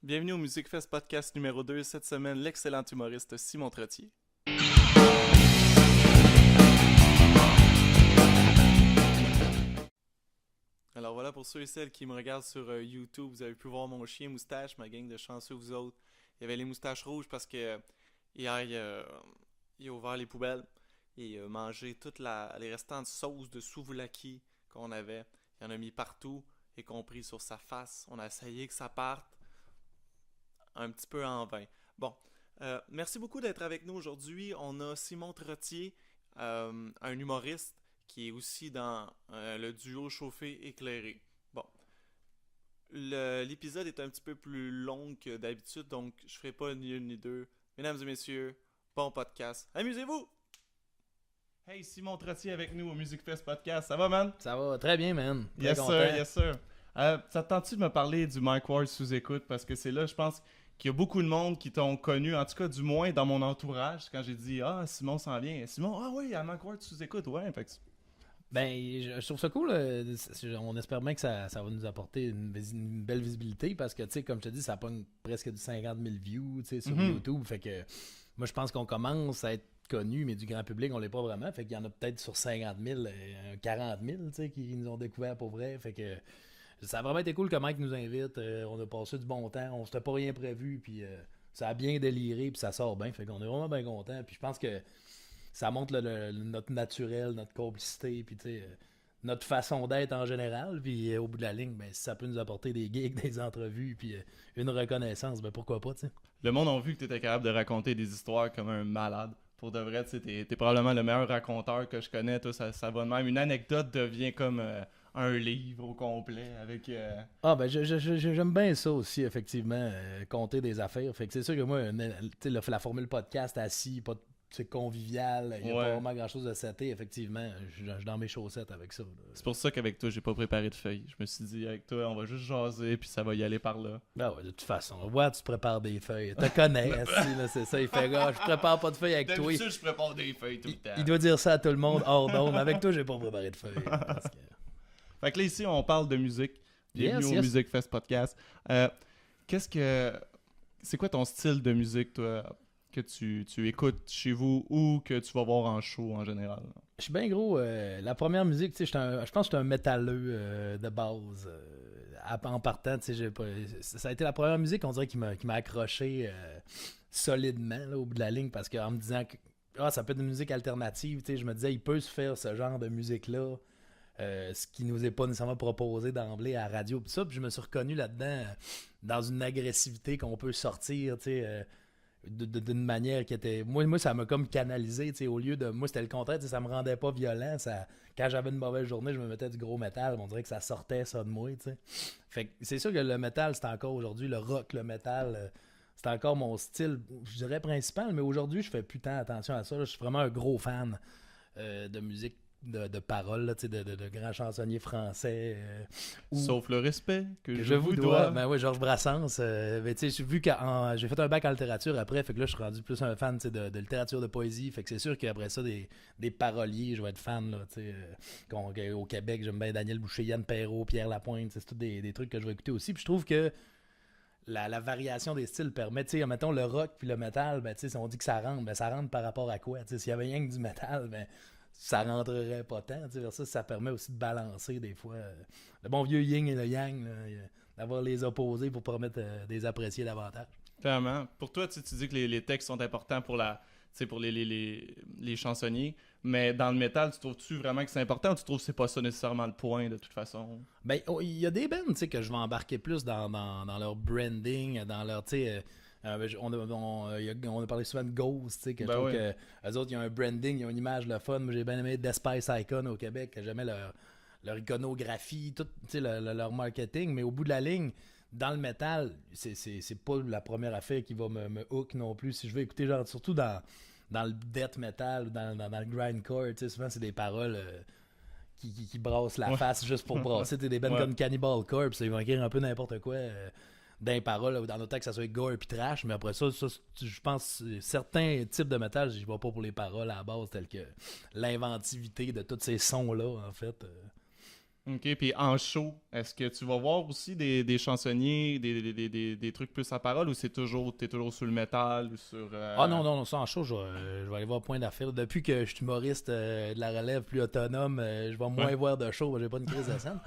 Bienvenue au Musique Fest podcast numéro 2. Cette semaine, l'excellent humoriste Simon Trottier. Alors voilà, pour ceux et celles qui me regardent sur YouTube, vous avez pu voir mon chien moustache, ma gang de chanceux vous autres. Il y avait les moustaches rouges parce que hier, il a ouvert les poubelles et il a mangé toutes les restantes sauces de souvlaki qu'on avait. Il en a mis partout, y compris sur sa face. On a essayé que ça parte un petit peu en vain. Bon, merci beaucoup d'être avec nous aujourd'hui. On a Simon Trottier, un humoriste qui est aussi dans le duo Chauffé Éclairé. Bon, l'épisode est un petit peu plus long que d'habitude, donc je ferai pas ni une ni deux. Mesdames et messieurs, bon podcast. Amusez-vous! Hey, Simon Trottier avec nous au Music Fest podcast. Ça va, man? Ça va très bien, man. Très Yes, content. sir, yes, sir. Ça te tente-tu de me parler du Mike Ward sous-écoute? Parce que c'est là, je pense, qu'il y a beaucoup de monde qui t'ont connu, en tout cas, du moins dans mon entourage, quand j'ai dit « Ah, Simon s'en vient. » Simon, ah oui, il y a Mike Ward sous-écoute, ouais. Fait que... Ben, je trouve ça cool. On espère bien que ça va nous apporter une belle visibilité parce que, tu sais, comme je te dis, ça pogne presque du 50 000 views, tu sais, sur YouTube. Fait que moi, je pense qu'on commence à être connu, mais du grand public, on l'est pas vraiment. Fait qu'il y en a peut-être sur 50 000, 40 000, tu sais, qui nous ont découvert pour vrai. Fait que ça a vraiment été cool que Mike nous invite. On a passé du bon temps. On s'était pas rien prévu, puis ça a bien déliré, puis ça sort bien. Fait qu'on est vraiment bien contents. Puis je pense que ça montre notre naturel, notre complicité, puis notre façon d'être en général. Puis au bout de la ligne, ben, si ça peut nous apporter des gigs, des entrevues, puis une reconnaissance, ben pourquoi pas, tu sais. Le monde a vu que tu étais capable de raconter des histoires comme un malade. Pour de vrai, tu sais, t'es probablement le meilleur raconteur que je connais. Toi, ça va de même. Une anecdote devient comme un livre au complet avec... Ah ben j'aime bien ça aussi, effectivement, compter des affaires. Fait que c'est sûr que moi, la formule podcast assis, pas c'est convivial, il n'y a pas vraiment grand chose de seté, effectivement, je suis dans mes chaussettes avec ça. Là. C'est pour ça qu'avec toi, j'ai pas préparé de feuilles. Je me suis dit, avec toi, on va juste jaser, puis ça va y aller par là. Ben ouais, de toute façon, tu prépares des feuilles. Tu te connais, là, c'est ça, il fait gars, je prépare pas de feuilles avec toi. D'habitude, je prépare des feuilles tout le temps. Il doit dire ça à tout le monde hors d'onde, mais avec toi, j'ai pas préparé de feuilles. Fait que là, ici, on parle de musique. Bienvenue au Music Fest podcast. C'est quoi ton style de musique, toi, que tu écoutes chez vous ou que tu vas voir en show en général? Je suis bien gros. La première musique, je pense que je suis un métalleux de base. En partant, ça a été la première musique, on dirait, qui m'a accroché solidement là, au bout de la ligne, parce qu'en me disant que ça peut être une musique alternative, je me disais, il peut se faire ce genre de musique-là, ce qui nous est pas nécessairement proposé d'emblée à la radio. Puis je me suis reconnu là-dedans dans une agressivité qu'on peut sortir, d'une manière qui était... Moi, ça m'a comme canalisé, au lieu de... Moi, c'était le contraire, ça me rendait pas violent. Quand j'avais une mauvaise journée, je me mettais du gros métal. On dirait que ça sortait ça de moi, Fait que c'est sûr que le métal, c'est encore aujourd'hui, le rock, le métal, c'est encore mon style, je dirais, principal. Mais aujourd'hui, je fais plus tant attention à ça. Là. Je suis vraiment un gros fan de musique de paroles, là, de grands chansonniers français. Sauf le respect que je vous dois. Ben oui, Georges Brassens. Vu que j'ai fait un bac en littérature après, fait que là, je suis rendu plus un fan de littérature de poésie. Fait que c'est sûr qu'après ça, des paroliers, je vais être fan. Là, au Québec, j'aime bien Daniel Boucher, Yann Perrault, Pierre Lapointe. C'est tous des trucs que je vais écouter aussi. Puis je trouve que la variation des styles permet, mettons le rock puis le métal, ben, on dit que ça rentre. Ben, ça rentre par rapport à quoi? S'il y avait rien que du métal, ben ça rentrerait pas tant. Ça permet aussi de balancer des fois le bon vieux yin et le yang, là, d'avoir les opposés pour permettre de les apprécier davantage. Clairement. Pour toi, tu dis que les textes sont importants pour les chansonniers, mais dans le métal, tu trouves-tu vraiment que c'est important ou tu trouves que c'est pas ça nécessairement le point de toute façon? Ben, il y a des bands que je vais embarquer plus dans leur branding, dans leur... on a parlé souvent de Ghost, que je trouve que eux autres, ils ont un branding, ils ont une image le fun. Moi, j'ai bien aimé Despice Icon au Québec, que j'aimais leur iconographie, tout leur marketing, mais au bout de la ligne, dans le métal, c'est pas la première affaire qui va me hook non plus. Si je veux écouter, genre, surtout dans le death metal, dans le grindcore, souvent c'est des paroles qui brassent la face juste pour brasser. Des bands comme Cannibal Corpse, ils vont écrire un peu n'importe quoi. Dans les paroles, dans nos textes, que ça soit gore puis trash, mais après ça, je pense certains types de métal, je vais pas pour les paroles à la base, telles que l'inventivité de tous ces sons-là, en fait. OK, puis en show, est-ce que tu vas voir aussi des chansonniers, des trucs plus à parole, ou t'es toujours sur le métal ou sur... Ah non, ça en show, je vais aller voir Point d'affaire. Depuis que je suis humoriste de la relève plus autonome, je vais moins voir de show, j'ai pas une crise de scène.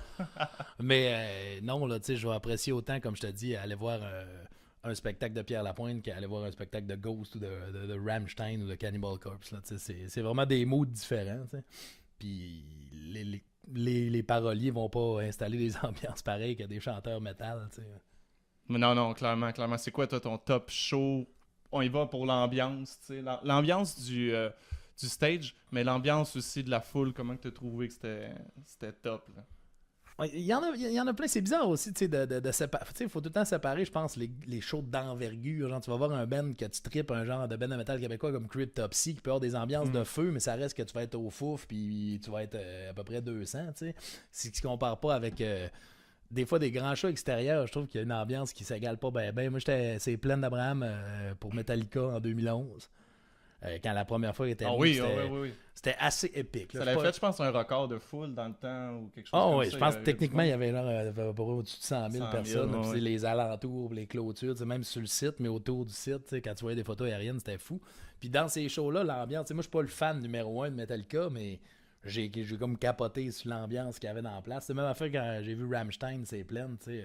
Mais non, là, tu sais, je vais apprécier autant, comme je te dis, aller voir un spectacle de Pierre Lapointe qu'aller voir un spectacle de Ghost ou de Rammstein ou de Cannibal Corpse. Là, c'est vraiment des moods différents, tu sais. Puis les paroliers vont pas installer des ambiances pareilles que des chanteurs métal, tu sais. Mais non, clairement. C'est quoi, toi, ton top show? On y va pour l'ambiance, tu sais. L'ambiance du stage, mais l'ambiance aussi de la foule. Comment tu as trouvé que c'était top, là? Ouais, il y en a plein. C'est bizarre aussi, tu sais, de séparer. Tu sais, il faut tout le temps séparer, je pense, les shows d'envergure. Genre, tu vas voir un band que tu tripes, un genre de band de métal québécois comme Cryptopsy, qui peut avoir des ambiances de feu, mais ça reste que tu vas être au fouf, puis tu vas être à peu près 200, tu sais. Si tu compares pas avec... des fois, des grands shows extérieurs, je trouve qu'il y a une ambiance qui s'égale pas ben. Moi, c'est Plaine d'Abraham pour Metallica en 2011. Quand la première fois il était oui. c'était assez épique. Là. Ça l'a fait, je pense, un record de foule dans le temps ou quelque chose comme oui, ça. Je pense que techniquement, il y avait au-dessus de 100 000 personnes. Ouais. Puis les alentours, les clôtures, même sur le site, mais autour du site, quand tu voyais des photos aériennes, c'était fou. Puis dans ces shows-là, l'ambiance, moi, je suis pas le fan numéro 1 de Metallica, mais j'ai comme capoté sur l'ambiance qu'il y avait dans la place. C'est même affaire quand j'ai vu Rammstein, c'est plein, tu sais.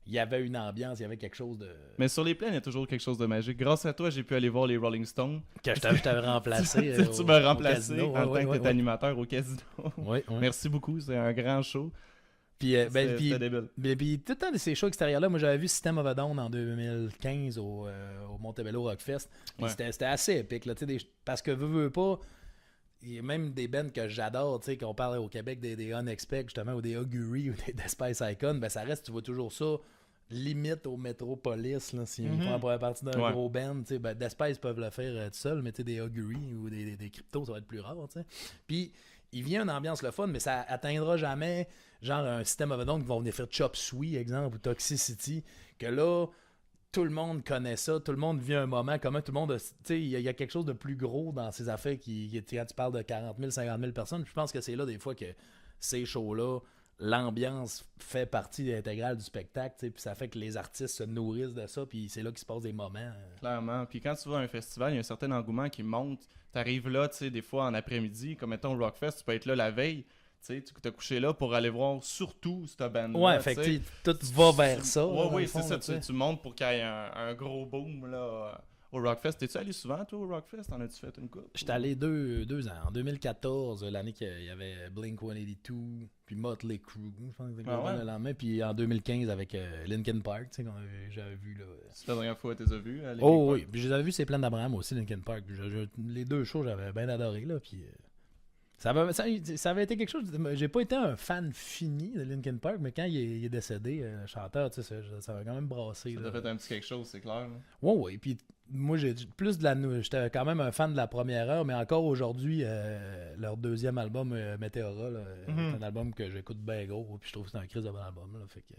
Il y avait une ambiance, il y avait quelque chose de... Mais sur les plaines, il y a toujours quelque chose de magique. Grâce à toi, j'ai pu aller voir les Rolling Stones. Que je t'avais remplacé. Tu m'as remplacé en tant que t'es animateur au casino. Oui. Merci beaucoup, c'est un grand show. Puis, c'était débile. Puis tout le temps de ces shows extérieurs-là, moi j'avais vu System of a Down en 2015 au Montebello Rockfest. Puis c'était assez épique, là, parce que veux pas... Il y a même des bands que j'adore, tu sais, qu'on parle au Québec des Unexpect, justement, ou des Augury, ou des Spice Icon, ben ça reste, tu vois toujours ça, limite au Metropolis, là, s'ils font la première partie d'un gros band, tu sais, ben Spice peuvent le faire tout seul, mais tu sais, des Augury ou des Cryptos, ça va être plus rare, tu sais. Puis, il vient une ambiance le fun, mais ça atteindra jamais, genre, un système of a Down qui va venir faire Chop Suey, exemple, ou Toxicity, que là... Tout le monde connaît ça, tout le monde vit un moment commun, tout le monde, tu sais, il y a quelque chose de plus gros dans ces affaires quand tu parles de 40 000, 50 000 personnes, je pense que c'est là des fois que ces shows-là, l'ambiance fait partie intégrale du spectacle, tu sais, puis ça fait que les artistes se nourrissent de ça, puis c'est là qu'il se passe des moments. Clairement, puis quand tu vas à un festival, il y a un certain engouement qui monte, t'arrives là, tu sais, des fois en après-midi, comme mettons au Rockfest, tu peux être là la veille, tu sais, tu t'es couché là pour aller voir surtout cette band-là. Ouais, fait que tout va vers ça. Oui, c'est ça. Tu montes pour qu'il y ait un gros boom là, au Rockfest. T'es-tu allé souvent, toi, au Rockfest? En as-tu fait une coupe? J'étais allé deux ans. En 2014, l'année qu'il y avait Blink-182, puis Motley Crue, je pense que le lendemain. Puis en 2015, avec Linkin Park, tu sais, j'avais vu là. C'est la dernière fois que tu les as vus? Oui. Puis je les avais vus, c'est Plaine d'Abraham aussi, Linkin Park. Les deux shows, j'avais bien adoré, là. Puis... Ça avait été quelque chose. J'ai pas été un fan fini de Linkin Park, mais quand il est décédé, le chanteur, tu sais, ça m'a quand même brassé. Ça t'a fait un petit quelque chose, c'est clair. Oui. Puis moi, j'étais quand même un fan de la première heure, mais encore aujourd'hui, leur deuxième album, Meteora, c'est un album que j'écoute bien gros, puis je trouve que c'est un crise de bon album. Là, fait que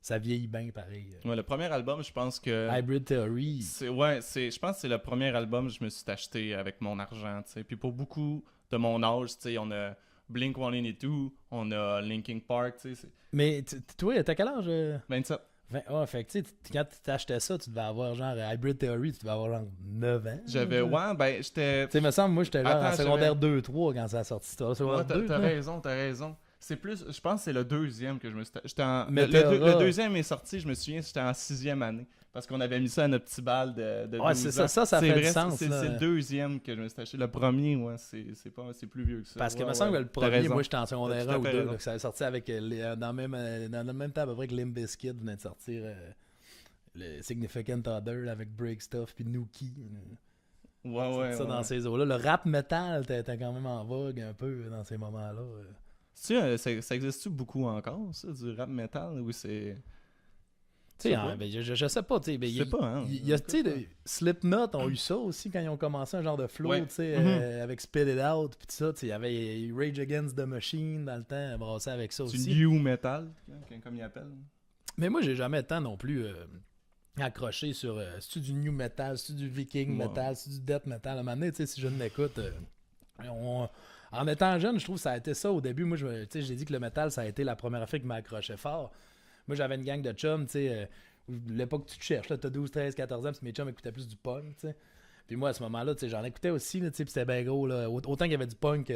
ça vieillit bien pareil. Ouais, le premier album, je pense que... Hybrid Theory. Je pense que c'est le premier album que je me suis acheté avec mon argent, tu sais. Puis pour beaucoup de mon âge, tu sais, on a Blink-182, on a Linkin Park, tu sais. Mais toi, t'as quel âge? 27. Fait que tu sais, quand tu t'achetais ça, tu devais avoir genre Hybrid Theory, tu devais avoir genre 9 ans. J'avais, j'étais... Tu sais, me semble, moi, j'étais genre en secondaire 2-3 quand ça a sorti. T'as raison. C'est plus, je pense que c'est le deuxième que je me suis... Le deuxième est sorti, je me souviens, j'étais en 6e année. Parce qu'on avait mis ça à notre petit bal de 12 ans. C'est ça fait vrai, du sens. C'est le deuxième que je me suis acheté. Le premier, c'est plus vieux que ça. Parce que me semble que le premier, moi, j'étais en secondaire 1 ou 2. Donc ça a sorti avec dans le même temps à peu près que Limp Bizkit venait de sortir le Significant Other avec Break Stuff puis Nookie. Ça dans ces eaux-là. Le rap metal était quand même en vogue un peu dans ces moments-là. Ça existe-tu beaucoup encore, ça, du rap metal, ou c'est... Tu sais, je sais pas, tu sais, je sais pas, hein. Slipknot ont eu ça aussi quand ils ont commencé un genre de flow, tu sais, avec Spit It Out, pis tout ça, tu sais, il y avait Rage Against the Machine dans le temps, brassé avec ça aussi. Du new metal, comme ils appellent. Mais moi, j'ai jamais le temps non plus accroché sur, c'est-tu du new metal, c'est-tu du viking metal, c'est-tu du death metal, à un moment donné, tu sais, si je ne l'écoute, En étant jeune, je trouve que ça a été ça au début. Moi, tu sais, j'ai dit que le métal, ça a été la première affaire qui m'a accroché fort. Moi, j'avais une gang de chums, tu sais, l'époque que tu te cherches, là, t'as 12, 13, 14 ans, puis mes chums écoutaient plus du punk, tu sais. Puis moi, à ce moment-là, tu sais, j'en écoutais aussi, là, tu sais, puis c'était bien gros, là. Autant qu'il y avait du punk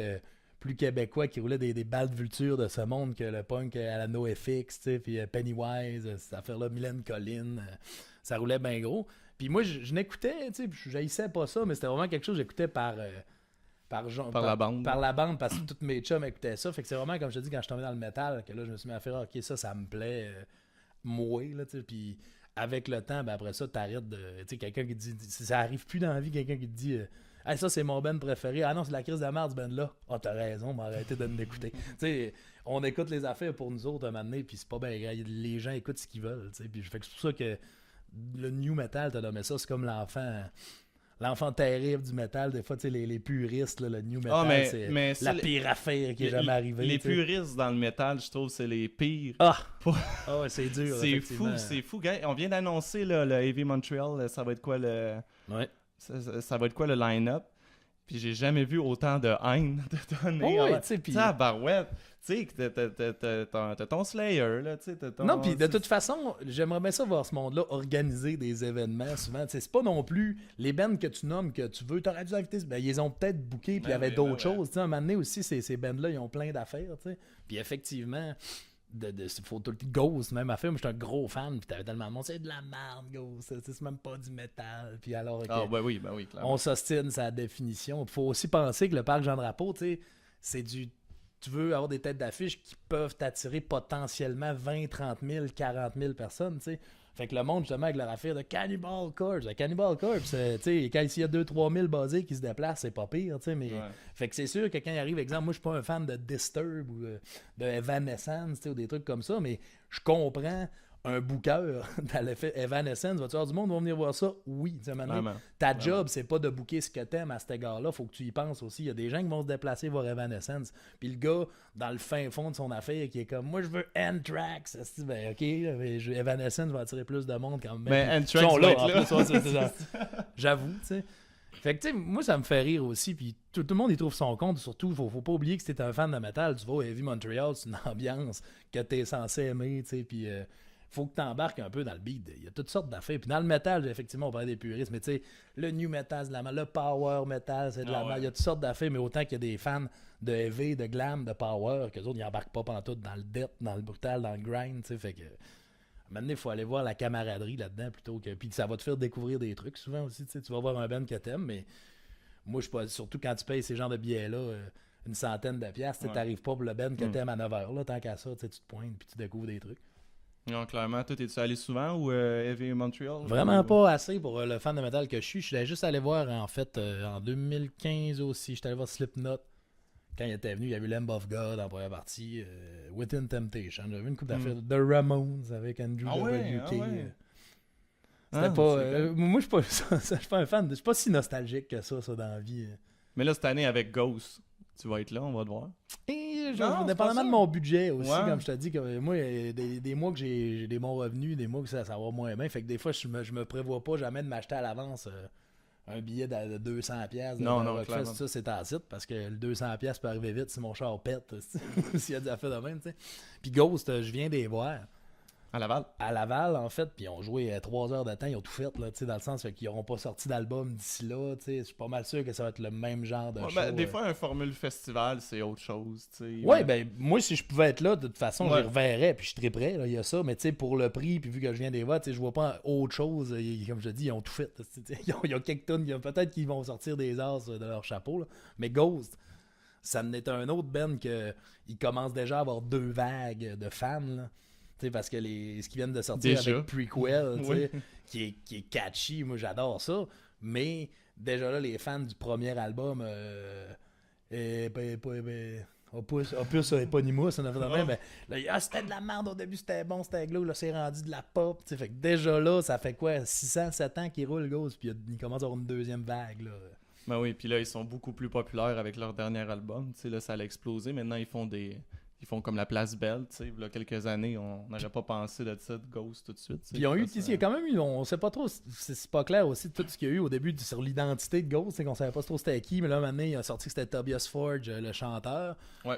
plus québécois qui roulait des balles de vulture de ce monde que le punk à la NoFX, tu sais, puis Pennywise, cette affaire-là, Mylène Collin, ça roulait bien gros. Puis moi, je n'écoutais, tu sais, je haïssais pas ça, mais c'était vraiment quelque chose que j'écoutais par la bande. Par la bande, parce que tous mes chums écoutaient ça. Fait que c'est vraiment, comme je te dis, quand je suis tombé dans le métal, que là, je me suis mis à faire, ok, ça me plaît, moi, là, tu sais. Puis avec le temps, ben après ça, t'arrêtes de. Tu sais, quelqu'un qui dit. Ça arrive plus dans la vie, quelqu'un qui te dit. Hey, ça, c'est mon band préféré. Ah non, c'est la crise de merde, ce band-là. Ah, t'as raison, mais arrêtez de m'écouter. Tu sais, on écoute les affaires pour nous autres un moment donné, puis c'est pas bien grave. Les gens écoutent ce qu'ils veulent, tu sais. Puis fait que c'est pour ça que le new metal, t'as nommé ça, c'est comme l'enfant terrible du métal. Des fois, tu sais, les puristes, là, le new metal, c'est la pire affaire qui est jamais arrivée. Les puristes dans le métal, je trouve, c'est les pires. Ouais, c'est dur. C'est fou, gars. On vient d'annoncer là, le Heavy Montreal, ça va être quoi le... Ouais. Ça va être quoi le line-up? Puis j'ai jamais vu autant de haine de donner. Ouais, tu sais, puis... barouette. Tu sais, t'as ton Slayer, là, tu sais, Non, puis de toute façon, j'aimerais bien ça voir ce monde-là organiser des événements souvent. Tu sais, c'est pas non plus les bands que tu nommes, que tu veux, t'aurais dû inviter, ben, ils ont peut-être bookés, puis il y avait d'autres choses. Tu sais, un moment donné aussi, ces bands-là, ils ont plein d'affaires, tu sais. Puis effectivement... faut tout le Ghost, même affaire, moi j'étais un gros fan, puis t'avais tellement de monde, c'est de la merde, Ghost, c'est même pas du métal, puis alors ben oui, clairement. On s'ostine sa définition. Il faut aussi penser que le parc Jean-Drapeau, tu sais, c'est du... Tu veux avoir des têtes d'affiche qui peuvent t'attirer potentiellement 20, 30 000, 40 000 personnes, tu sais. Fait que le monde, justement, avec leur affaire de Cannibal Corpse. Le Cannibal Corpse, tu sais, quand il y a 2-3 000 basés qui se déplacent, c'est pas pire, tu sais, mais... Ouais. Fait que c'est sûr que quand il arrive, exemple, moi, je suis pas un fan de Disturbed ou de Evanescence, tu sais, ou des trucs comme ça, mais je comprends un booker dans l'effet Evanescence. Vas-tu avoir du monde qui va venir voir ça? Oui, tu sais, maintenant, ta job, c'est pas de booker ce que t'aimes à cet égard-là, faut que tu y penses aussi. Il y a des gens qui vont se déplacer voir Evanescence, puis le gars, dans le fin fond de son affaire, qui est comme, moi, je veux Anthrax. Ben, ok, Evanescence va attirer plus de monde quand même. Mais Anthrax va être là. J'avoue, tu sais. Fait que, tu sais, moi, ça me fait rire aussi, puis tout le monde y trouve son compte, surtout, faut pas oublier que si t'es un fan de métal, tu vas au Heavy Montreal, c'est une ambiance que t'es censé aimer, tu sais, puis... faut que tu embarques un peu dans le beat. Il y a toutes sortes d'affaires. Puis dans le métal, effectivement, on parlait des puristes, mais tu sais, le new metal, c'est de la merde. Le power metal, c'est de la merde. Il y a toutes sortes d'affaires, mais autant qu'il y a des fans de heavy, de glam, de power, qu'eux autres, ils embarquent pas pantoute dans le death, dans le brutal, dans le grind, tu sais. Fait que, maintenant, il faut aller voir la camaraderie là-dedans plutôt que. Puis ça va te faire découvrir des trucs souvent aussi, tu sais. Tu vas voir un band que t'aimes, mais moi, je suis pas. Surtout quand tu payes ces genres de billets-là, une centaine de piastres, tu t'arrives pas pour le band que t'aimes à 9h, là, tant qu'à ça, tu te pointes puis tu découvres des trucs. Non, clairement. Toi, t'es-tu allé souvent ou Heavy Montreal? Vraiment pas assez pour le fan de métal que je suis. Je suis juste allé voir, en fait, en 2015 aussi. J'étais allé voir Slipknot. Quand il était venu, il y avait eu Lamb of God en première partie. Within Temptation. J'avais vu une couple d'affaires. The Ramones avec Andrew WK. C'était pas... moi, je suis pas un fan. Je suis pas si nostalgique que ça dans la vie. Mais là, cette année, avec Ghost, tu vas être là, on va te voir. Et dépendamment de mon budget aussi, comme je te dis, que moi, des mois que j'ai des bons revenus, des mois que ça va moins bien. Fait que des fois, je me prévois pas jamais de m'acheter à l'avance un billet de 200$. Non, clairement. Ça, c'est tacite parce que le 200$ peut arriver vite si mon char pète, s'il y a des affaires de même, tu sais. Puis Ghost, je viens des voir. À Laval? À Laval, en fait, puis ils ont joué 3 heures de temps, ils ont tout fait, là, dans le sens qu'ils n'auront pas sorti d'album d'ici là, je suis pas mal sûr que ça va être le même genre de show. Des fois, un formule festival, c'est autre chose, moi, si je pouvais être là, de toute façon, j'y reverrais, puis je triperais, il y a ça, mais pour le prix, puis vu que je viens des voix, je vois pas autre chose, comme je te dis, ils ont tout fait, il y a quelques tonnes, peut-être qu'ils vont sortir des as de leur chapeau, là. Mais Ghost, ça n'est un autre band qu'ils commencent déjà à avoir 2 vagues de fans, là. T'sais, parce que ce qu'ils viennent de sortir avec Prequel, qui est catchy, moi j'adore ça, mais déjà là, les fans du premier album, Opus Eponymous, ça en a fait de même, mais c'était de la merde au début, c'était bon, c'était glow, là c'est rendu de la pop, fait que déjà là, ça fait quoi, 600, 7 ans qu'ils roulent Ghost, puis ils commencent à avoir une deuxième vague, là. Ben oui, puis là, ils sont beaucoup plus populaires avec leur dernier album, là, ça a explosé, maintenant ils font des ils font comme la place belle, tu sais. Il y a quelques années, on n'aurait pas pensé de ça, de Ghost tout de suite. Puis ils ont eu, il y a quand même eu, on sait pas trop, c'est pas clair aussi tout ce qu'il y a eu au début sur l'identité de Ghost, c'est qu'on savait pas trop c'était qui, mais là maintenant il a sorti que c'était Tobias Forge, le chanteur,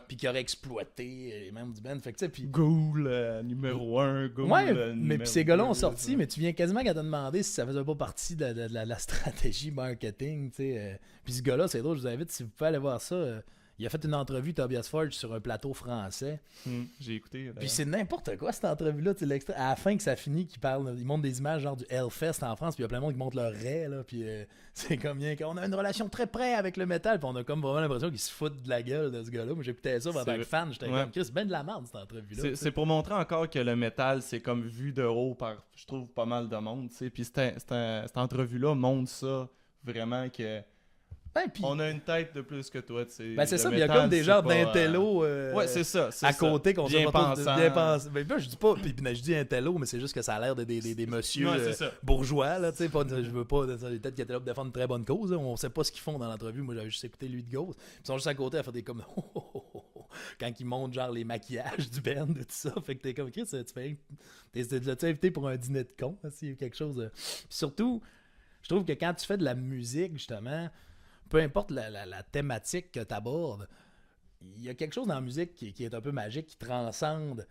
puis qui aurait exploité les membres du band. Fait que tu sais, puis Ghoul numéro 1, Ghoul. Ouais, mais puis ces gars-là ont sorti, mais tu viens quasiment qu'à te demander si ça faisait pas partie de la stratégie marketing, tu sais. Puis ce gars-là, c'est drôle, je vous invite, si vous pouvez aller voir ça. Il a fait une entrevue, Tobias Forge, sur un plateau français. J'ai écouté. Puis c'est n'importe quoi, cette entrevue-là. À la fin que ça finit, il montre des images genre du Hellfest en France, puis il y a plein de monde qui montre leur raie, là. Puis c'est comme bien qu'on a une relation très près avec le métal, puis on a comme vraiment l'impression qu'il se fout de la gueule de ce gars-là. Moi, j'écoutais ça en tant que fan, j'étais comme, Chris, c'est ben de la merde, cette entrevue-là. C'est pour montrer encore que le métal, c'est comme vu de haut par, je trouve, pas mal de monde, tu sais. Puis cette entrevue-là montre ça, vraiment que... Ben, pis... On a une tête de plus que toi, tu sais. Ben c'est ça, il y a comme des genres d'intello ouais, c'est ça, à côté qu'on bien sait pas pensant. bien pensé. Ben, je dis pas, puis je dis intello, mais c'est juste que ça a l'air des messieurs bourgeois, là, tu sais. Je veux pas, peut-être qu'ils étaient là pour défendre une très bonne cause, là. On sait pas ce qu'ils font dans l'entrevue. Moi, j'avais juste écouté lui de Ghost. Ils sont juste à côté à faire des comme quand ils montrent genre les maquillages du band et tout ça. Fait que t'es comme, Chris, t'es invité pour un dîner de con, s'il y a quelque chose. Puis surtout, je trouve que quand tu fais de la musique, justement, peu importe la thématique que tu abordes, il y a quelque chose dans la musique qui est un peu magique, qui transcende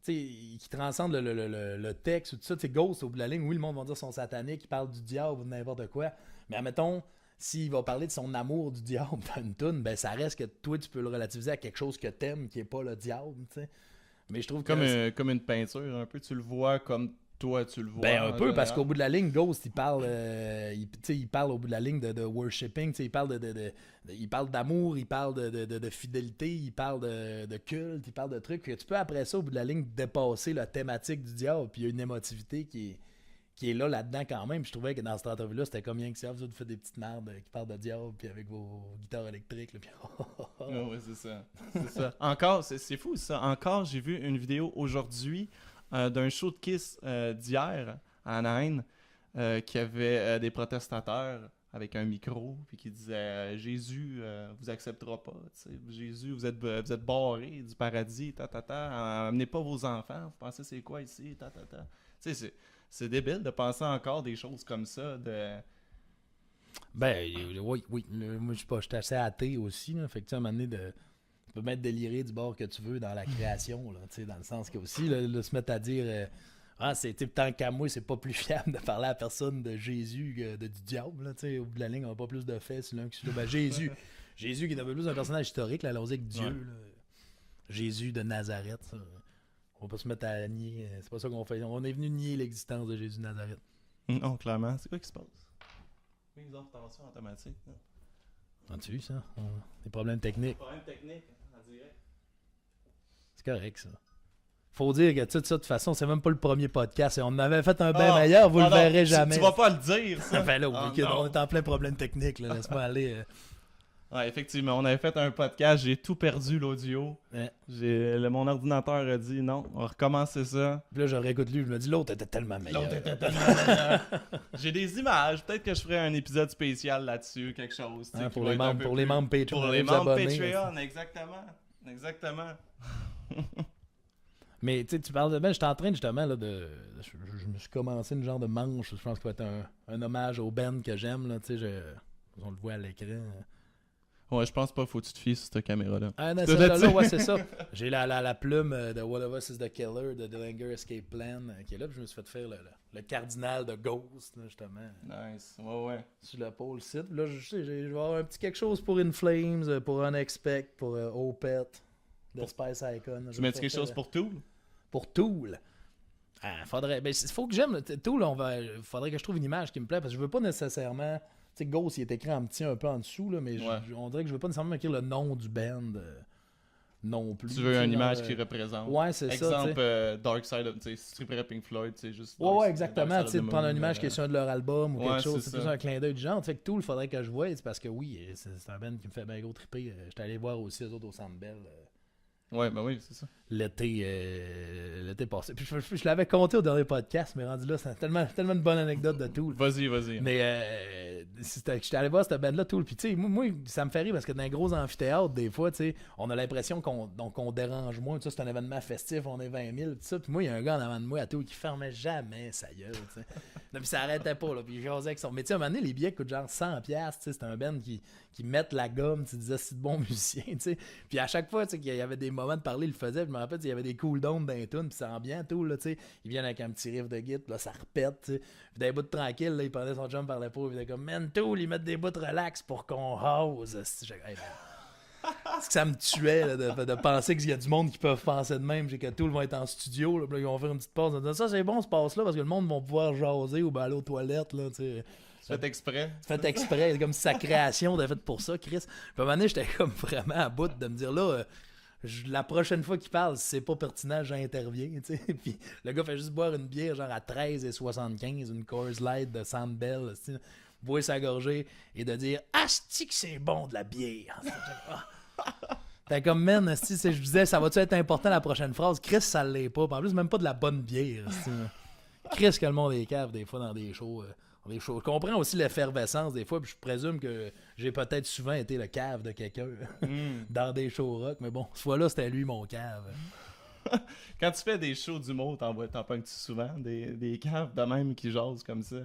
le texte ou tout ça. T'sais, Ghost, au bout de la ligne, oui, le monde va dire son satanique, il parle du diable ou de n'importe quoi, mais admettons, s'il va parler de son amour du diable dans une toune, ben ça reste que toi, tu peux le relativiser à quelque chose que t'aimes, qui est pas le diable, t'sais. Mais je trouve que... Comme une peinture, un peu, tu le vois comme... Toi, tu le vois. Ben, un peu, parce qu'au bout de la ligne, Ghost, il parle il parle au bout de la ligne de worshipping, il parle il parle d'amour, il parle de fidélité, il parle de culte, il parle de trucs. Tu peux, après ça, au bout de la ligne, dépasser la thématique du diable, puis il y a une émotivité qui est là-dedans quand même. Puis je trouvais que dans cette entrevue-là, c'était comme rien que ça. Vous faites des petites merdes qui parlent de diable, puis avec vos guitares électriques. Là, puis... ouais, c'est ça. C'est ça. Encore, c'est fou ça. Encore, j'ai vu une vidéo aujourd'hui d'un show de Kiss d'hier à Anaheim qui avait des protestateurs avec un micro puis qui disaient Jésus vous acceptera pas, Jésus vous êtes barré du paradis, amenez pas vos enfants, vous pensez c'est quoi ici, c'est débile de penser encore des choses comme ça Ben oui, moi j'étais assez athée aussi là, fait que à un moment donné tu peux mettre déliré du bord que tu veux dans la création, là, dans le sens que aussi, là, se mettre à dire tant qu'à moi, c'est pas plus fiable de parler à la personne de Jésus que du diable. Là, au bout de la ligne, on n'a pas plus de faits sur l'un que sur l'autre. Ben, Jésus qui est un peu plus un personnage historique, là, allons-y avec Dieu. Ouais. Là. Jésus de Nazareth. Ça. On va pas se mettre à nier. C'est pas ça qu'on fait. On est venu nier l'existence de Jésus de Nazareth. Non, clairement. C'est quoi qui se passe? Mise en tension automatique. As-tu vu ça? Des problèmes techniques. C'est correct, ça. Faut dire que tout ça, de toute façon, c'est même pas le premier podcast. Et on avait fait un bien meilleur, vous le verrez jamais. Tu vas pas le dire, ça. Ben là, on est en plein problème technique, là. Laisse-moi aller. Ouais, effectivement, on avait fait un podcast, j'ai tout perdu l'audio. Ouais. Mon ordinateur a dit non, on va recommencer ça. Puis là, je réécoute lui, je me dis l'autre était tellement meilleur. J'ai des images, peut-être que je ferai un épisode spécial là-dessus, quelque chose. Pour les membres Patreon. Pour les membres Patreon, exactement. Mais tu parles de... Ben, j'étais en train justement là, je me suis commencé une genre de manche, je pense que ça va être un hommage au band que j'aime. Là, on le voit à l'écran. Ouais, je pense pas, faut que tu te fies sur cette caméra-là. Ah non, celle-là, ouais, c'est ça. J'ai la plume de What of Us is the Killer de Dillinger Escape Plan qui est là, puis je me suis fait faire le cardinal de Ghost, là, justement. Nice, ouais. Sur le pôle site. Là, je vais avoir un petit quelque chose pour In Flames, pour Unexpect, pour Opeth, de Spice Icon. Tu mets quelque chose pour Tool? Pour Tool? Faudrait... Ben, faut que j'aime Tool, faudrait que je trouve une image qui me plaît, parce que je veux pas nécessairement... Tu sais, Ghost, il est écrit en petit un peu en dessous, là, mais on dirait que je veux pas nécessairement écrire le nom du band non plus. Tu veux une image qui représente. Ouais, c'est ça. Exemple, Dark Side of... Tu sais, si tu préparais Pink Floyd, c'est juste... Ouais, exactement. Tu sais, de prendre une image qui est sur un de leur album ou quelque chose. C'est plus un clin d'œil du genre. Fait que Tool, il faudrait que je voie. C'est parce que oui, c'est un band qui me fait bien gros triper. J'étais allé voir aussi les autres au Centre Bell. Ouais, ben oui, c'est ça. L'été passé. Puis je l'avais compté au dernier podcast, mais rendu là, c'est tellement une bonne anecdote de tout. Vas-y. Mais j'étais allé voir cette band-là tout. Puis, tu sais, moi, ça me fait rire parce que dans un gros amphithéâtre, des fois, tu sais, on a l'impression qu'on dérange moins. Tu sais, c'est un événement festif, on est 20 000. Tout ça. Puis, moi, il y a un gars en avant de moi à tout qui fermait jamais sa gueule. Tu sais. Non, puis, ça arrêtait pas. Là, puis, j'osais avec son. Mais, tu sais, à un moment donné, les billets coûtent genre 100$. Tu sais, c'est un band qui mettent la gomme. Tu disais, c'est de bons musiciens. Tu sais. Puis, à chaque fois, tu sais, qu'il y avait des moments de parler, il le faisait. Puis, je me rappelle, il y avait des cool-downs dans les tunes. Puis, ça rend bien tout. Là, tu sais. Ils viennent avec un petit riff de guitare. Là, ça repète. Tu sais. Puis, d'un bout de tranquille, là, il prenait son chum par la peau. Il était comme, man, tout, ils mettent des bouts de relax pour qu'on hause. Est-ce que ça me tuait là, de penser qu'il y a du monde qui peuvent penser de même. J'ai que tout va être en studio. Là, puis là, ils vont faire une petite pause. Ça, c'est bon, ce passe-là, parce que le monde va pouvoir jaser ou ben, aller aux toilettes. Là, Fait exprès. Fait exprès. C'est comme si sa création était faite pour ça, Chris. Puis à un moment donné, j'étais comme vraiment à bout de me dire là. La prochaine fois qu'il parle, si c'est pas pertinent, j'interviens. Puis le gars fait juste boire une bière genre à 13,75, une Coors Light de Sandbell, boire sa gorgée et de dire asti que c'est bon de la bière. T'es comme man, asti, je disais ça va-tu être important la prochaine phrase? Chris, ça l'est pas. En plus, même pas de la bonne bière. Chris, que le monde est cave des fois dans des shows. Je comprends aussi l'effervescence des fois, puis je présume que j'ai peut-être souvent été le cave de quelqu'un dans des shows rock, mais bon, ce fois-là, c'était lui mon cave. Quand tu fais des shows d'humour, t'en pognes-tu souvent des caves de même qui jasent comme ça?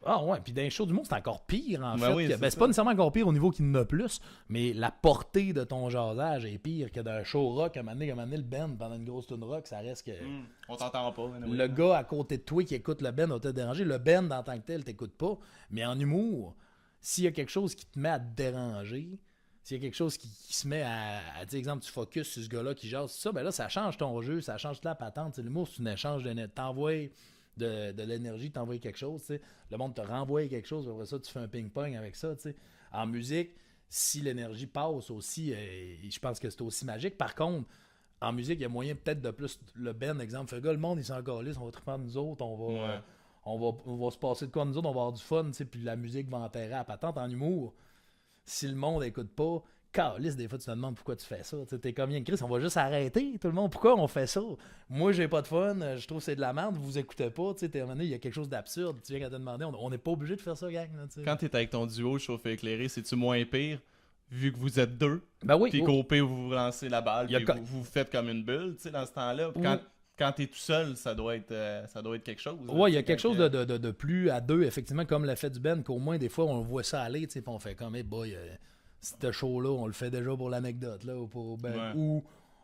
Ah ouais, puis dans les shows du monde, c'est encore pire en fait. Oui, c'est pas nécessairement encore pire au niveau qu'il en a plus, mais la portée de ton jasage est pire que d'un show rock. À un moment donné, le band, pendant une grosse tune rock, ça reste que... On t'entend pas. Le gars à côté de toi qui écoute le band va te déranger. Le band, en tant que tel, t'écoute pas. Mais en humour, s'il y a quelque chose qui te met à te déranger, s'il y a quelque chose qui se met à dire, exemple, tu focuses sur ce gars-là qui jase, ça, ben là, ça change ton jeu, ça change toute la patente. L'humour, c'est un échange de net. T'envoies de l'énergie, t'envoies quelque chose, t'sais. Le monde te renvoie quelque chose, après ça, tu fais un ping-pong avec ça, t'sais. En musique, si l'énergie passe aussi, je pense que c'est aussi magique. Par contre, en musique, il y a moyen peut-être de plus le Ben, exemple, fait gars, le monde, il s'en calisse, on va triper nous autres, on va se passer de quoi nous autres, on va avoir du fun, puis la musique va enterrer à patente. En humour, si le monde écoute pas, calisse, des fois tu te demandes pourquoi tu fais ça. T'es comme Yann Chris, on va juste arrêter tout le monde. Pourquoi on fait ça? Moi, j'ai pas de fun, je trouve que c'est de la merde, vous écoutez pas. À un moment donné, il y a quelque chose d'absurde. Tu viens à te demander, on n'est pas obligé de faire ça, gang. Là, quand t'es avec ton duo chauffé éclairé, c'est-tu moins pire vu que vous êtes deux? Ben oui. Puis qu'au pire, vous lancez la balle, puis vous faites comme une bulle dans ce temps-là. Quand t'es tout seul, ça doit être quelque chose. Ouais, il y a quelque chose de plus à deux, effectivement, comme l'effet du Ben, qu'au moins, des fois, on voit ça aller, puis on fait comme, hey boy, ce show-là, on le fait déjà pour l'anecdote, là, ou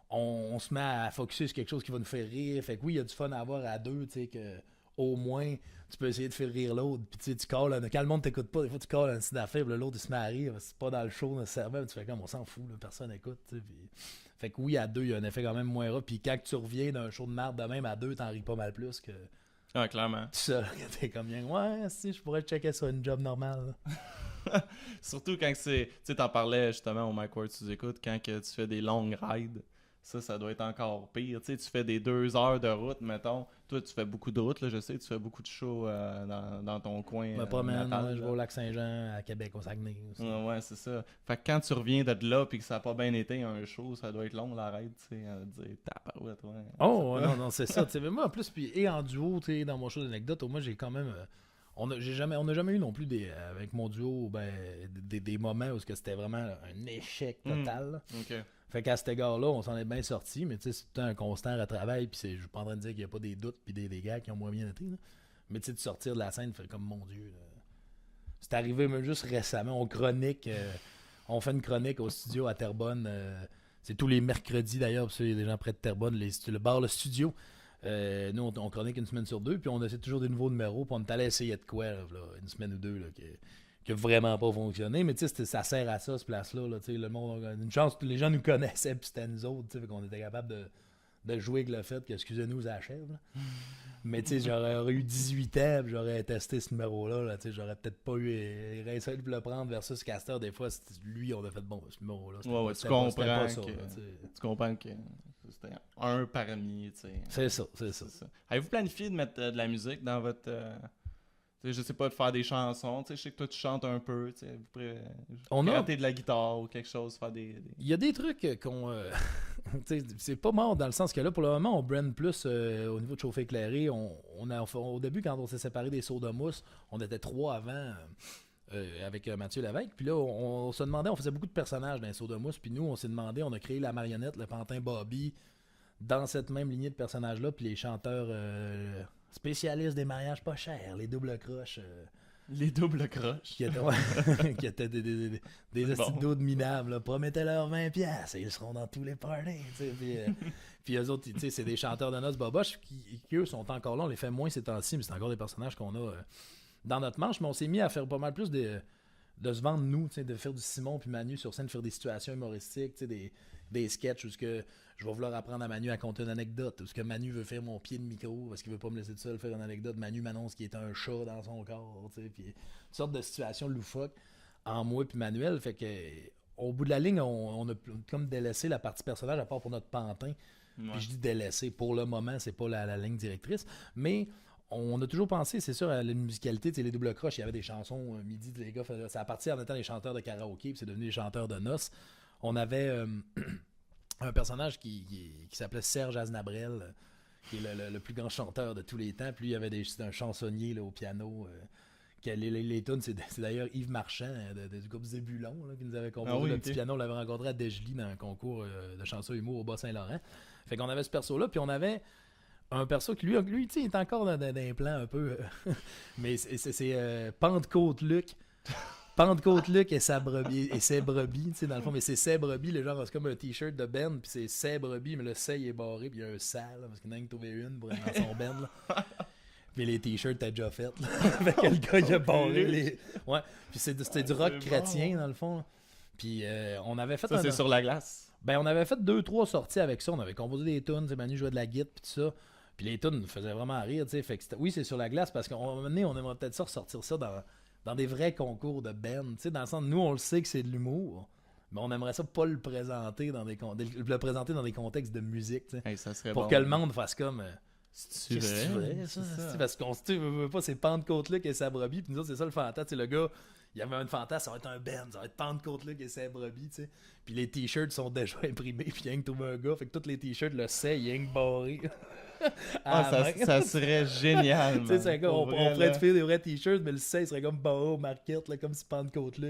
on se met à focusser sur quelque chose qui va nous faire rire. Fait que oui, il y a du fun à avoir à deux, tu sais, que au moins, tu peux essayer de faire rire l'autre, puis tu calls, quand le monde t'écoute pas, des fois, tu calls un petit affaire, puis l'autre, il se met à rire, c'est pas dans le show nécessairement, tu fais comme, on s'en fout, là, personne écoute, tu sais, puis... Fait que oui, à deux, il y a un effet quand même moins rare. Puis quand tu reviens d'un show de merde de même à deux, t'en ris pas mal plus que. Ah, clairement. Tout seul, t'es comme bien. Ouais, si, je pourrais checker sur une job normale. Surtout quand c'est. Tu sais, t'en parlais justement au Mike Ward, tu écoutes, quand que tu fais des longues rides. Ça doit être encore pire. Tu sais, tu fais des 2 heures de route, mettons. Toi, tu fais beaucoup de route, là, je sais. Tu fais beaucoup de shows dans ton coin. Je me promène, je vais au Lac-Saint-Jean, à Québec, au Saguenay. Ouais, c'est ça. Fait que quand tu reviens de là puis que ça n'a pas bien été un show, ça doit être long, la ride, tu sais, à dire tabarouette, ouais. Oh, non, c'est ça. Mais moi, en plus, puis, et en duo, tu sais, dans mon show d'anecdote, moi, j'ai quand même... On n'a jamais eu non plus avec mon duo des moments où c'était vraiment un échec total. OK. Fait qu'à cet égard-là, on s'en est bien sorti, mais tu sais, c'est un constant retravail, puis je suis pas en train de dire qu'il n'y a pas des doutes puis des gars qui ont moins bien été, là. Mais tu sais, de sortir de la scène, fait comme mon Dieu. Là. C'est arrivé même juste récemment, on fait une chronique au studio à Terrebonne, c'est tous les mercredis d'ailleurs, parce qu'il y a des gens près de Terrebonne, le bar, le studio. Nous, on chronique une semaine sur deux, puis on essaie toujours des nouveaux numéros, puis on est allé essayer de quoi, là, une semaine ou deux, là, qui a vraiment pas fonctionné, mais tu sais, ça sert à ça, ce place-là, là, tu sais, le monde a une chance, les gens nous connaissaient, puis c'était nous autres, tu sais, qu'on était capable de jouer avec le fait que, excusez-nous, ça achève, là. Mais tu sais, j'aurais eu 18 ans, puis j'aurais testé ce numéro-là, là, tu sais, j'aurais peut-être pas eu réussi de le prendre versus Castor, des fois, lui, on a fait, bon, ce numéro-là, ouais, tu comprends que c'était un parmi, tu sais. C'est ça. Avez-vous planifié de mettre de la musique dans votre... je sais pas, de faire des chansons, je sais que toi tu chantes un peu, vous gratter de la guitare ou quelque chose, faire des... Il y a des trucs qu'on... c'est pas mort dans le sens que là, pour le moment, on brand plus au niveau de chauffer éclairé. Au début, quand on s'est séparé des Soda Mousse, on était 3 avant. avec Mathieu Lévesque. Puis là, on se demandait, on faisait beaucoup de personnages dans les sauts de mousse. Puis nous, on s'est demandé, on a créé la marionnette, le pantin Bobby, dans cette même lignée de personnages-là. Puis les chanteurs spécialistes des mariages pas chers, les doubles croches. Les doubles croches. Qui étaient, qui étaient des petits dos de minables. Là. Promettez-leur 20$ et ils seront dans tous les parties. Puis eux autres, c'est des chanteurs de noces boboches qui, eux, sont encore là. On les fait moins ces temps-ci, mais c'est encore des personnages qu'on a dans notre manche. Mais on s'est mis à faire pas mal plus de se vendre, nous, de faire du Simon puis Manu sur scène, de faire des situations humoristiques, des sketchs où je vais vouloir apprendre à Manu à compter une anecdote, où ce que Manu veut faire mon pied de micro, parce qu'il veut pas me laisser tout seul faire une anecdote. Manu m'annonce qu'il est un chat dans son corps, puis une sorte de situation loufoque en moi puis Manuel. Fait que au bout de la ligne, on a comme délaissé la partie personnage, à part pour notre pantin. Ouais. Puis je dis délaissé, pour le moment, c'est pas la ligne directrice, mais on a toujours pensé, c'est sûr, à la musicalité, les doubles croches, il y avait des chansons midi, les gars, ça a parti en étant des chanteurs de karaoké, puis c'est devenu des chanteurs de noces. On avait un personnage qui s'appelait Serge Aznabrel, qui est le plus grand chanteur de tous les temps. Puis lui, il y avait un chansonnier là, au piano. Les tunes, c'est d'ailleurs Yves Marchand du groupe Zébulon qui nous avait composé le petit piano. On l'avait rencontré à Desjely dans un concours de chansons humour au Bas-Saint-Laurent. Fait qu'on avait ce perso-là, puis on avait un perso qui, lui il est encore dans un plan un peu... mais c'est Pentecôte-Luc. Pentecôte-Luc et ses brebis, tu sais, dans le fond, mais c'est ses brebis, le genre, c'est comme un t-shirt de Ben, puis c'est ses brebis, mais le c'est il est barré, puis il y a un sale, parce qu'il en a trouvé une pour être dans son Ben, là. Puis les t-shirts, t'as déjà fait, là. Fait que le gars, il a barré les... Ouais, puis c'était du rock chrétien, dans le fond, là. Puis on avait fait... Ça, c'est sur la glace? Ben, on avait fait 2-3 sorties avec ça, on avait composé des tunes, Manu jouait de la guitare, puis tout ça. Puis les tunes nous faisaient vraiment rire, tu sais, fait que oui, c'est sur la glace, parce qu'à un moment donné, on aimerait peut-être ça ressortir ça dans des vrais concours de band, tu sais, dans le sens nous on le sait que c'est de l'humour, mais on aimerait ça pas le présenter dans des contextes de musique, tu sais, hey, ça serait pour bon, que le monde fasse comme c'est vrai ça? Parce qu'on se veut pas, c'est Pentecôte-Luc et sa brebis, puis nous autres c'est ça le fantasme, le gars il y avait un fantasme, ça va être un band, ça va être Pentecôte-Luc et sa brebis, tu sais, puis les t-shirts sont déjà imprimés, puis il y a que trouvé un gars, fait que tous les t-shirts le sait, il y a que barré. Ça serait génial. Tu sais, on pourrait te faire des vrais t-shirts, mais le 16 serait comme barreau au market, là, comme si Pentecôte là,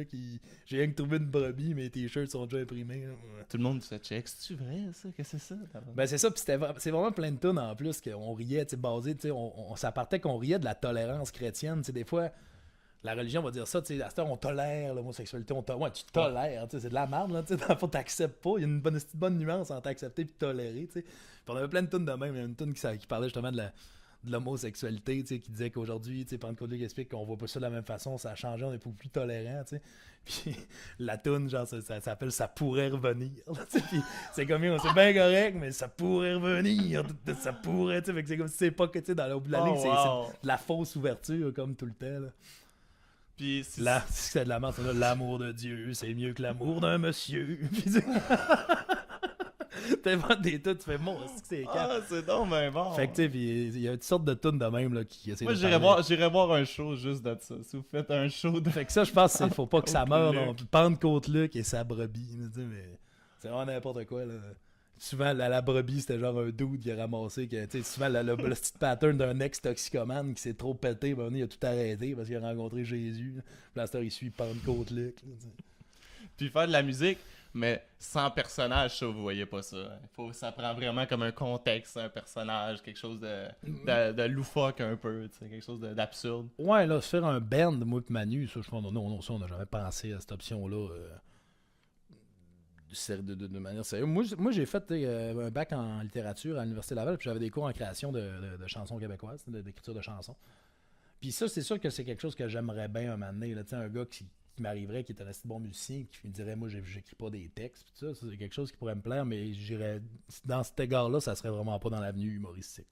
j'ai rien que trouvé une brebis, mais les t-shirts sont déjà imprimés. Là. Tout le monde se check. C'est-tu vrai, ça? Qu'est-ce que c'est ça? Ben, c'est ça, puis c'est vraiment plein de tunes en plus qu'on riait, tu sais, basé, tu sais, ça partait qu'on riait de la tolérance chrétienne, tu sais, des fois. La religion va dire ça, tu sais, à cette heure, on tolère l'homosexualité, ouais, tu tolères, tu sais, c'est de la merde, là, tu sais, dans le fond, t'acceptes pas, il y a une bonne nuance entre accepter et tolérer, tu sais. Puis on avait plein de tunes de même, il y a une tune qui parlait justement de l'homosexualité, tu sais, qui disait qu'aujourd'hui, tu sais, Pentecôte-Luc explique qu'on voit pas ça de la même façon, ça a changé, on est beaucoup plus tolérant, tu sais. Puis la tune, genre, ça s'appelle Ça pourrait revenir, là, tu sais, puis c'est comme, c'est bien correct, mais ça pourrait revenir, ça pourrait, tu sais, fait que c'est comme si c'est pas que, tu sais, dans le bout de la ligne, c'est de la fausse ouverture, comme tout le temps, là. Puis là, c'est de la merde, c'est là, l'amour de Dieu, c'est mieux que l'amour d'un monsieur. T'inventes des tunes, tu fais bon, c'est c'est donc ben bon. Fait que tu sais, il y a une sorte de tunes de même là qui essaie. Moi, j'irais voir un show juste de ça. Si vous faites un show de. Fait que ça, je pense qu'il faut pas que ça meure. Pentecôte-Luc et sa brebis. Mais c'est vraiment n'importe quoi là. Souvent, la brebis, c'était genre un dude qui a ramassé. Souvent, le petit pattern d'un ex-toxicomane qui s'est trop pété, ben, il a tout arrêté parce qu'il a rencontré Jésus. Puis là, il suit Pentecôte-Luc. Puis faire de la musique, mais sans personnage, ça, vous voyez pas ça. Ça prend vraiment comme un contexte, un personnage, quelque chose de loufoque un peu, quelque chose d'absurde. Ouais, là, se faire un band, moi et Manu, ça, je pense, non, ça, on n'a jamais pensé à cette option-là. De manière sérieuse. Moi, j'ai fait un bac en littérature à l'Université Laval, puis j'avais des cours en création de chansons québécoises, d'écriture de chansons. Puis ça, c'est sûr que c'est quelque chose que j'aimerais bien un moment donné. Là, un gars qui m'arriverait, qui est un assez bon musicien, qui me dirait, moi, j'écris pas des textes, puis ça, c'est quelque chose qui pourrait me plaire, mais j'irais dans cet égard-là, ça serait vraiment pas dans l'avenue humoristique.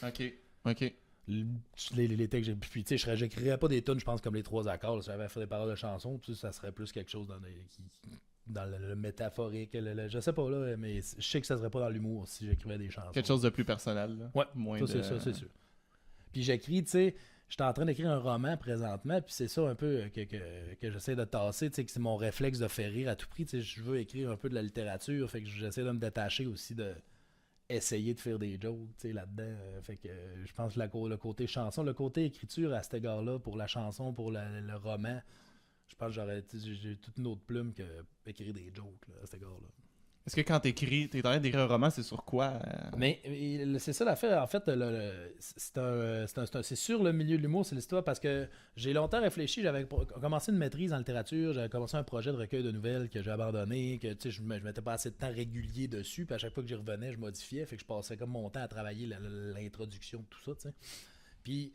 Là. OK. Les textes, puis tu sais, j'écrirais pas des tunes, je pense, comme les 3 accords. Là, si j'avais fait des paroles de chansons, puis ça serait plus quelque chose dans le métaphorique, je sais pas là, mais je sais que ça serait pas dans l'humour si j'écrivais des chansons. Quelque chose de plus personnel, là. Ouais, ça, c'est sûr. Puis j'écris, tu sais, j'étais en train d'écrire un roman présentement, puis c'est ça un peu que j'essaie de tasser, tu sais, que c'est mon réflexe de faire rire à tout prix, tu sais, je veux écrire un peu de la littérature, fait que j'essaie de me détacher aussi de essayer de faire des jokes, tu sais, là-dedans, fait que je pense que le côté chanson, le côté écriture à cet égard-là, pour la chanson, pour le roman, je pense que j'ai toute une autre plume que écrire des jokes là, à cet égard-là. Est-ce que quand t'es en train d'écrire un roman, c'est sur quoi? Mais c'est ça l'affaire. En fait, c'est sur le milieu de l'humour, c'est l'histoire, parce que j'ai longtemps réfléchi. J'avais commencé une maîtrise en littérature, j'avais commencé un projet de recueil de nouvelles que j'ai abandonné, que je mettais pas assez de temps régulier dessus, puis à chaque fois que j'y revenais, je modifiais, fait que je passais comme mon temps à travailler l'introduction de tout ça, tu sais. Puis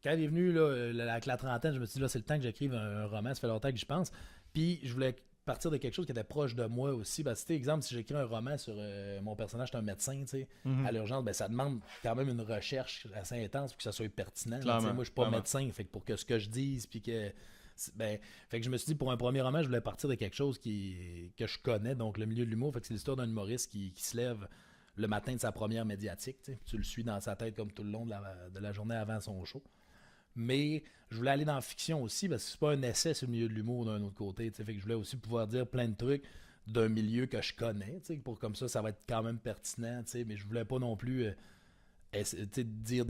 quand il est venu là, avec la trentaine, je me suis dit là, c'est le temps que j'écrive un roman, ça fait longtemps que j'y pense. Puis je voulais partir de quelque chose qui était proche de moi aussi. Ben, exemple, si j'écris un roman sur mon personnage, c'est un médecin, tu sais, à l'urgence, ben, ça demande quand même une recherche assez intense pour que ça soit pertinent. Là, moi, je suis pas médecin, fait que pour que ce que je dise, puis que. Ben, fait que je me suis dit, pour un premier roman, je voulais partir de quelque chose que je connais, donc le milieu de l'humour. Fait que c'est l'histoire d'un humoriste qui se lève le matin de sa première médiatique. Tu le suis dans sa tête comme tout le long de la journée avant son show. Mais je voulais aller dans la fiction aussi, parce que c'est pas un essai sur le milieu de l'humour d'un autre côté. Fait que je voulais aussi pouvoir dire plein de trucs d'un milieu que je connais, pour comme ça va être quand même pertinent. Mais je voulais pas non plus dire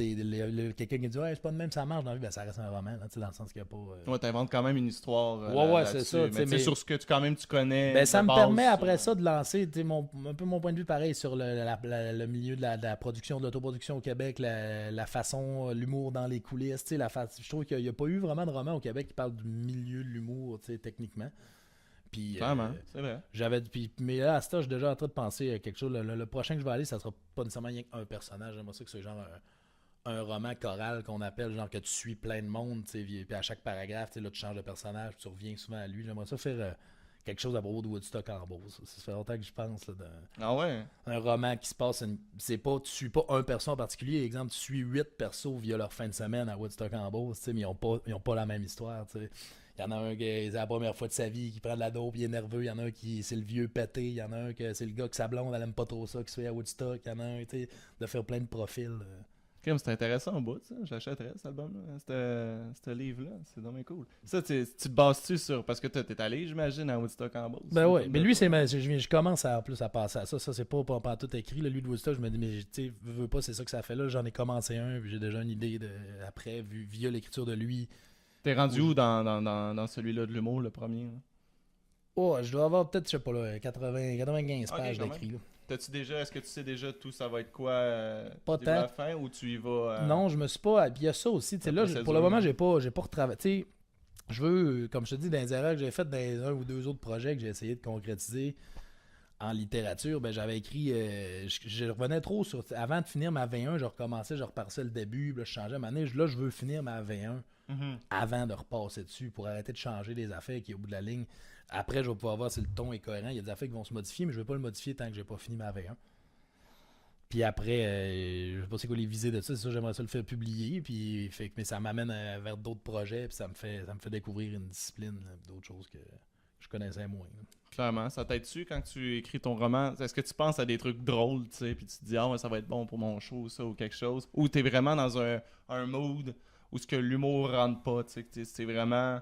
quelqu'un qui dit ouais, c'est pas de même, ça marche dans la vie, ben ça reste un roman, là, dans le sens qu'il n'y a pas. Ouais, t'inventes quand même une histoire. Ouais, c'est ça. Mais sur ce que tu connais. Ben, ça me permet après ça de lancer un peu mon point de vue pareil sur le milieu de la production, de l'autoproduction au Québec, la façon, l'humour dans les coulisses. Je trouve qu'il n'y a pas eu vraiment de roman au Québec qui parle du milieu de l'humour, techniquement. Puis, clairement, c'est vrai. Mais là, à ce stade, je suis déjà en train de penser à quelque chose. Le prochain que je vais aller, ça sera pas nécessairement rien qu'un personnage. J'aimerais ça que c'est genre un roman choral qu'on appelle, genre que tu suis plein de monde, puis à chaque paragraphe, là, tu changes de personnage, puis tu reviens souvent à lui. J'aimerais ça faire quelque chose à propos de Woodstock en Beauce. Ça fait longtemps que je pense. Là, ah ouais? Un roman qui se passe, tu suis pas un perso en particulier. Exemple, tu suis 8 persos via leur fin de semaine à Woodstock en Beauce, mais ils ont pas la même histoire, t'sais. Il y en a un qui c'est la première fois de sa vie qui prend de la dope, il est nerveux. Il y en a un qui c'est le vieux pété. Il y en a un que c'est le gars que sa blonde, elle aime pas trop ça, qui se fait à Woodstock. Il y en a un, de faire plein de profils. C'est intéressant au bout, ça. J'achèterais cet album-là, ce livre-là. C'est vraiment cool. Ça, tu te bases-tu sur. Parce que t'es allé, j'imagine, à Woodstock en Beauce. Ben ouais. Mais lui, je commence à passer à ça. Ça, c'est pas tout écrit. Lui de Woodstock, je me dis, mais tu veux pas, c'est ça que ça fait là. J'en ai commencé un, puis j'ai déjà une idée après, via l'écriture de lui. T'es rendu où dans celui-là de l'humour, le premier? Là? Oh, je dois avoir peut-être, je sais pas, là, 95 pages d'écrit. Est-ce que tu sais déjà tout ça va être quoi pas tant. À la fin ou tu y vas Non, je me suis pas. Puis il y a ça aussi. Là, pour le moment, j'ai pas retravaillé. Je veux, comme je te dis, dans les erreurs que j'ai faites dans un ou deux autres projets que j'ai essayé de concrétiser en littérature, ben j'avais écrit. Je revenais trop sur. Avant de finir ma V1, je recommençais, je repassais le début, là, je changeais ma année. Là, je veux finir ma V1 avant de repasser dessus pour arrêter de changer les affaires qui est au bout de la ligne. Après, je vais pouvoir voir si le ton est cohérent. Il y a des affaires qui vont se modifier, mais je ne vais pas le modifier tant que j'ai pas fini ma V1. Puis après, je sais pas c'est quoi les visées de ça. C'est ça, j'aimerais ça le faire publier. Puis, mais ça m'amène vers d'autres projets. Puis ça me fait découvrir une discipline, d'autres choses que je connaissais moins. Clairement, ça t'aide-tu quand tu écris ton roman? Est-ce que tu penses à des trucs drôles, tu sais, puis tu te dis, ça va être bon pour mon show, ça, ou quelque chose? Ou t'es vraiment dans un mood où ce que l'humour rentre pas, tu sais, c'est vraiment...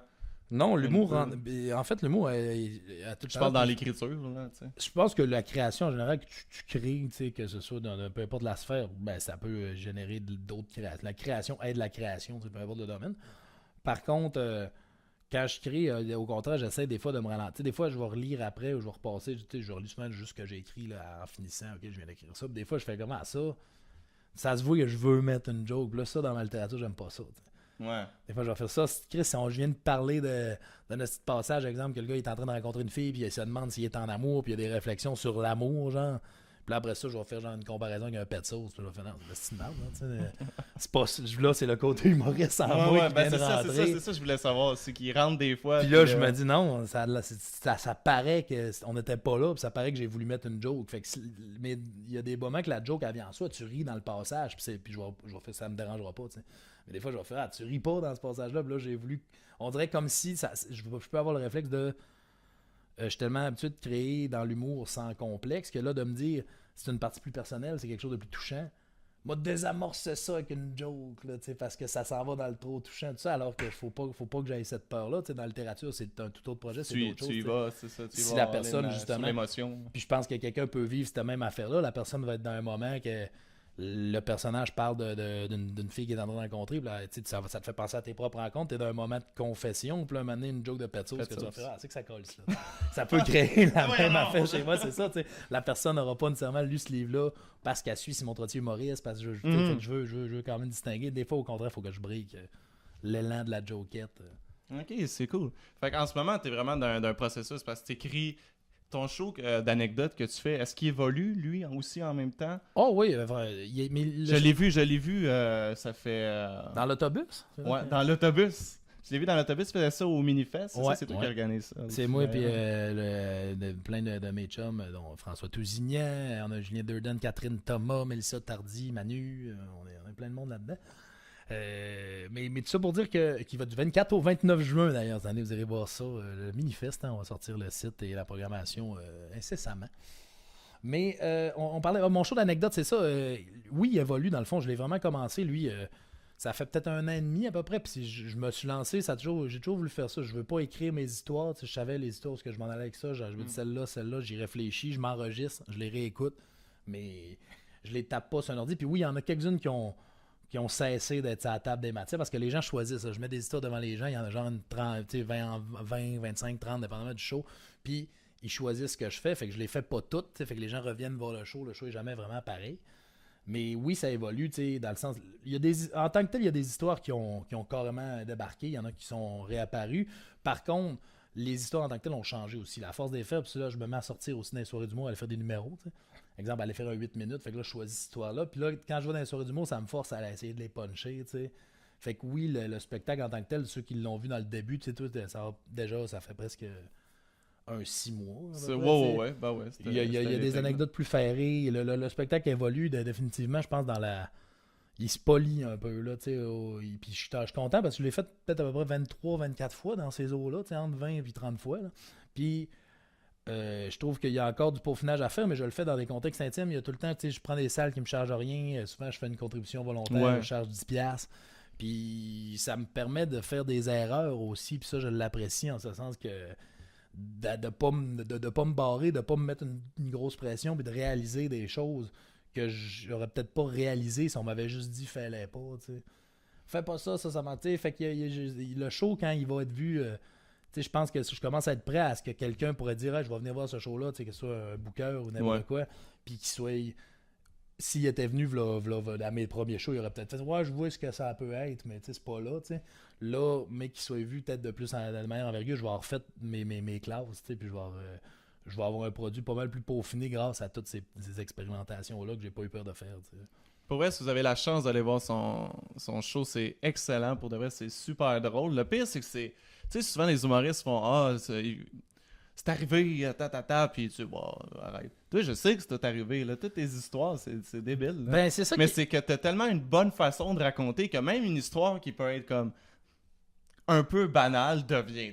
Non, l'humour rentre... En fait, l'humour a tout. Je parle dans l'écriture, là, tu sais. Je pense que la création, en général, que tu crées, tu sais, que ce soit dans peu importe la sphère, ben ça peut générer d'autres créations. La création aide la création, peu importe le domaine. Par contre... quand je crée, au contraire, j'essaie des fois de me ralentir. Des fois, je vais relire après ou je vais repasser. Je relis souvent juste ce que j'ai écrit là, en finissant. Ok, je viens d'écrire ça. Puis des fois, je fais comment ça? Ça se voit que je veux mettre une joke. Puis là, ça, dans ma littérature, j'aime pas ça. T'sais. Ouais. Des fois, je vais faire ça. Chris, si je viens de parler d'un petit passage, exemple, que le gars est en train de rencontrer une fille, puis il se demande s'il est en amour, puis il y a des réflexions sur l'amour, genre. Puis là, après ça, je vais faire genre une comparaison avec un pet sauce. Puis je vais faire, non, c'est une merde, c'est pas là, c'est le côté humoriste en moi qui vient de rentrer. C'est ça, je voulais savoir. C'est qu'il rentre des fois. Puis là, je me dis, non, ça paraît qu'on n'était pas là, puis ça paraît que j'ai voulu mettre une joke. Fait que, mais il y a des moments que la joke, elle vient en soi, tu ris dans le passage, puis je vais faire, ça me dérangera pas, t'sais. Mais des fois, je vais faire, tu ris pas dans ce passage-là, puis là, j'ai voulu. On dirait comme si, je peux avoir le réflexe de. Je suis tellement habitué de créer dans l'humour sans complexe que là, de me dire, c'est une partie plus personnelle, c'est quelque chose de plus touchant. Moi, désamorcer ça avec une joke, là, parce que ça s'en va dans le trop touchant, tout ça, alors qu'il faut pas que j'aie cette peur-là. Dans la littérature, c'est un tout autre projet, c'est d'autres choses. Tu y vas, c'est ça. Si la personne, justement. L'émotion. Puis je pense que quelqu'un peut vivre cette même affaire-là. La personne va être dans un moment que le personnage parle d'une fille qui est en train de rencontrer, puis là, ça te fait penser à tes propres rencontres, t'es dans un moment de confession, puis là, un moment donné, une joke de pet sauce que tu vas faire, c'est que ça colle, là. Ça peut créer la même affaire chez moi, c'est ça, tu sais. La personne n'aura pas nécessairement lu ce livre-là parce qu'elle suit Simon Trottier humoriste, parce que je veux quand même distinguer. Des fois, au contraire, il faut que je brique l'élan de la jokette. Ok, c'est cool. Fait qu'en ce moment, t'es vraiment dans un processus parce que t'écris ton show d'anecdotes que tu fais. Est-ce qu'il évolue, lui, aussi en même temps? Oh oui, Je l'ai vu, ça fait... Dans l'autobus? Ouais, dans l'autobus. Je l'ai vu dans l'autobus, tu faisais ça au Minifest, ouais, c'est toi qui organise ça. C'est moi et puis plein de mes chums, dont François Tousignan, on a Julien Durden, Catherine Thomas, Mélissa Tardy, Manu, on a plein de monde là-dedans. Mais tout ça pour dire qu'il va du 24 au 29 juin d'ailleurs cette année, vous irez voir ça, le Minifest, on va sortir le site et la programmation incessamment. Mais on parlait, mon show d'anecdotes, c'est ça, oui, il évolue dans le fond, je l'ai vraiment commencé, lui, ça fait peut-être 1 an et demi à peu près, puis je me suis lancé, j'ai toujours voulu faire ça, je veux pas écrire mes histoires, je savais les histoires, parce que je m'en allais avec ça, je me dis celle-là, j'y réfléchis, je m'enregistre, je les réécoute, mais je les tape pas sur un ordi, puis oui, il y en a quelques-unes qui ont cessé d'être à la table des matières parce que les gens choisissent ça. Je mets des histoires devant les gens, il y en a genre une 30, 20, 25, 30, dépendamment du show. Puis ils choisissent ce que je fais, fait que je les fais pas toutes, fait que les gens reviennent voir le show est jamais vraiment pareil. Mais oui, ça évolue, dans le sens. En tant que tel, il y a des histoires qui ont carrément débarqué, il y en a qui sont réapparues. Par contre, les histoires en tant que telles ont changé aussi. La force des faits, puis là, je me mets à sortir aussi dans les soirées d'humour, à aller faire des numéros, t'sais. Exemple, aller faire un 8 minutes, fait que là, je choisis cette histoire-là. Puis là, quand je vais dans les soirées d'humour, ça me force à essayer de les puncher, t'sais. Fait que oui, le spectacle en tant que tel, ceux qui l'ont vu dans le début, tu sais, ça fait presque 6 mois. Ouais. Il y a des anecdotes plus ferrées. Le spectacle évolue définitivement, je pense, il se polie un peu, là, tu sais. Puis je suis content parce que je l'ai fait peut-être à peu près 23-24 fois dans ces eaux-là, tu sais, entre 20 et 30 fois, là. Puis je trouve qu'il y a encore du peaufinage à faire, mais je le fais dans des contextes intimes. Il y a tout le temps, tu sais, je prends des salles qui me chargent rien. Souvent, je fais une contribution volontaire, je charge 10$. Puis ça me permet de faire des erreurs aussi. Puis ça, je l'apprécie en ce sens que de pas me barrer, de pas me mettre une grosse pression, puis de réaliser des choses que j'aurais peut-être pas réalisé si on m'avait juste dit fais-les pas, tu sais. Fais pas ça m'a, tu sais. Fait que le show, quand il va être vu, tu sais, je pense que je commence à être prêt à ce que quelqu'un pourrait dire hey, je vais venir voir ce show-là, tu sais, que ce soit un booker ou n'importe quoi, puis qu'il soit. S'il était venu à mes premiers shows, il aurait peut-être fait ouais, je vois ce que ça peut être, mais tu sais, c'est pas là, tu sais. Là, mais qu'il soit vu peut-être de plus de manière envergure, je vais avoir refait mes classes, tu sais, puis je vais avoir un produit pas mal plus peaufiné grâce à toutes ces expérimentations-là que j'ai pas eu peur de faire, tu sais. Pour vrai, si vous avez la chance d'aller voir son show, c'est excellent. Pour de vrai, c'est super drôle. Le pire, c'est que c'est. Tu sais, souvent les humoristes font c'est arrivé, puis tu sais, bon, arrête. Toi, je sais que c'est arrivé, là. Toutes tes histoires, c'est débile. Là. Ben, c'est ça. Mais c'est que t'as tellement une bonne façon de raconter que même une histoire qui peut être comme un peu banale devient.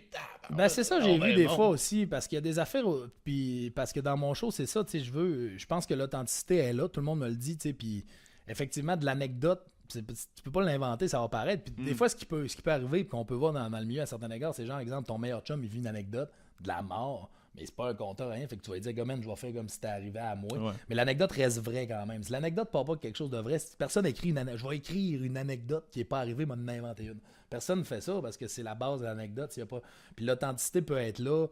Ben, c'est ça, j'ai vu des fois aussi, parce qu'il y a des affaires, puis parce que dans mon show, c'est ça, tu sais, je pense que l'authenticité est là, tout le monde me le dit, tu sais, puis effectivement, de l'anecdote, tu peux pas l'inventer, ça va paraître. Puis des fois, ce qui peut arriver, puis qu'on peut voir dans le milieu à certains égards, c'est genre, exemple, ton meilleur chum, il vit une anecdote de la mort, mais c'est pas un conteur, rien. Fait que tu vas dire, gomen, je vais faire comme si c'était arrivé à moi. Ouais. Mais l'anecdote reste vraie quand même. Si l'anecdote part pas quelque chose de vrai, si personne écrit je vais écrire une anecdote qui est pas arrivée, moi, de m'inventer une. Personne ne fait ça parce que c'est la base de l'anecdote. Puis l'authenticité peut être là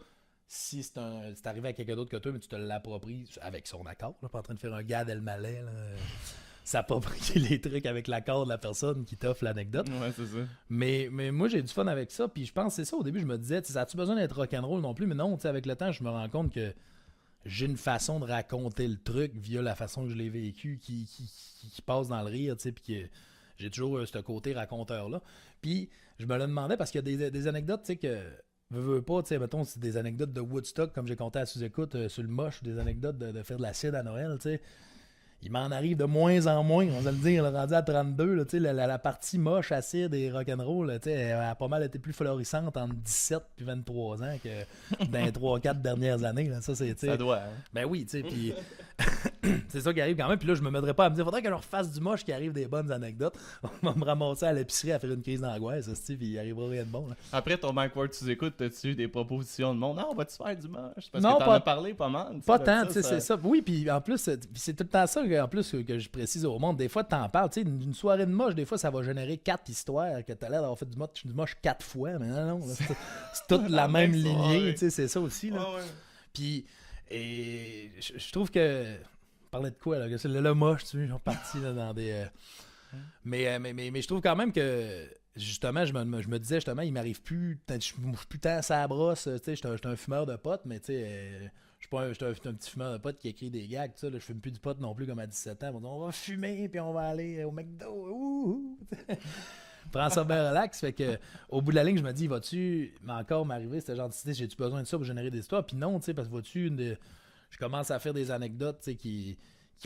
si c'est arrivé à quelqu'un d'autre que toi, mais tu te l'appropries avec son accord. Là, pas en train de faire un Gad Elmaleh, là. S'approprier les trucs avec l'accord de la personne qui t'offre l'anecdote. Ouais, c'est ça. Mais moi, j'ai du fun avec ça. Puis je pense que c'est ça. Au début, je me disais, as-tu besoin d'être rock'n'roll non plus? Mais non, avec le temps, je me rends compte que j'ai une façon de raconter le truc via la façon que je l'ai vécu qui passe dans le rire, puis que j'ai toujours ce côté raconteur-là. Puis je me le demandais parce qu'il y a des anecdotes, tu sais, que veux pas, tu sais, mettons, c'est des anecdotes de Woodstock, comme j'ai compté à sous-écoute sur le moche, des anecdotes de faire de l'acide à Noël, tu sais. Il m'en arrive de moins en moins, on va le dire, rendu à 32, là, la partie moche, acide et rock'n'roll, elle a pas mal été plus florissante entre 17 et 23 ans que dans les 3-4 dernières années. Là. Ça doit. Hein? Ben oui, tu sais, puis c'est ça qui arrive quand même. Puis là, je me mettrais pas à me dire, faudrait que je refasse du moche qui arrive des bonnes anecdotes. On va me ramasser à l'épicerie à faire une crise d'angoisse, puis il arrivera rien de bon. Là. Après ton Mike Ward, tu écoutes, t'as-tu eu des propositions de monde? Non, on va-tu faire du moche? Parce Non, que t'en as parlé pas mal. Pas tant, tu sais, c'est ça. Oui, puis en plus, c'est tout le temps ça en plus, que je précise au monde. Des fois, t'en parles. Tu sais, une soirée de moche, des fois, ça va générer 4 histoires que t'as l'air d'avoir fait du moche 4 fois. Mais non, là, c'est toute la même lignée. Tu sais, c'est ça aussi. Là. Ouais. Puis, et je trouve que. On parlait de quoi, là? Le moche, tu sais, ils sont partis là, dans des. Mais je trouve quand même que. Justement, je me disais, justement, il m'arrive plus. Je suis plus tant à sa brosse. Tu sais, j'étais un fumeur de potes, mais tu sais. J'étais un petit fumeur de potes qui écrit des gags, tout ça. Là, je fume plus du pot non plus comme à 17 ans. On va fumer, puis on va aller au McDo. Ouh. Prends ça bien relax. Fait que, au bout de la ligne, je me dis, vas-tu encore m'arriver cette gentillité? J'ai-tu besoin de ça pour générer des histoires? Puis non, tu sais, parce que vois-tu, je commence à faire des anecdotes, tu sais, qui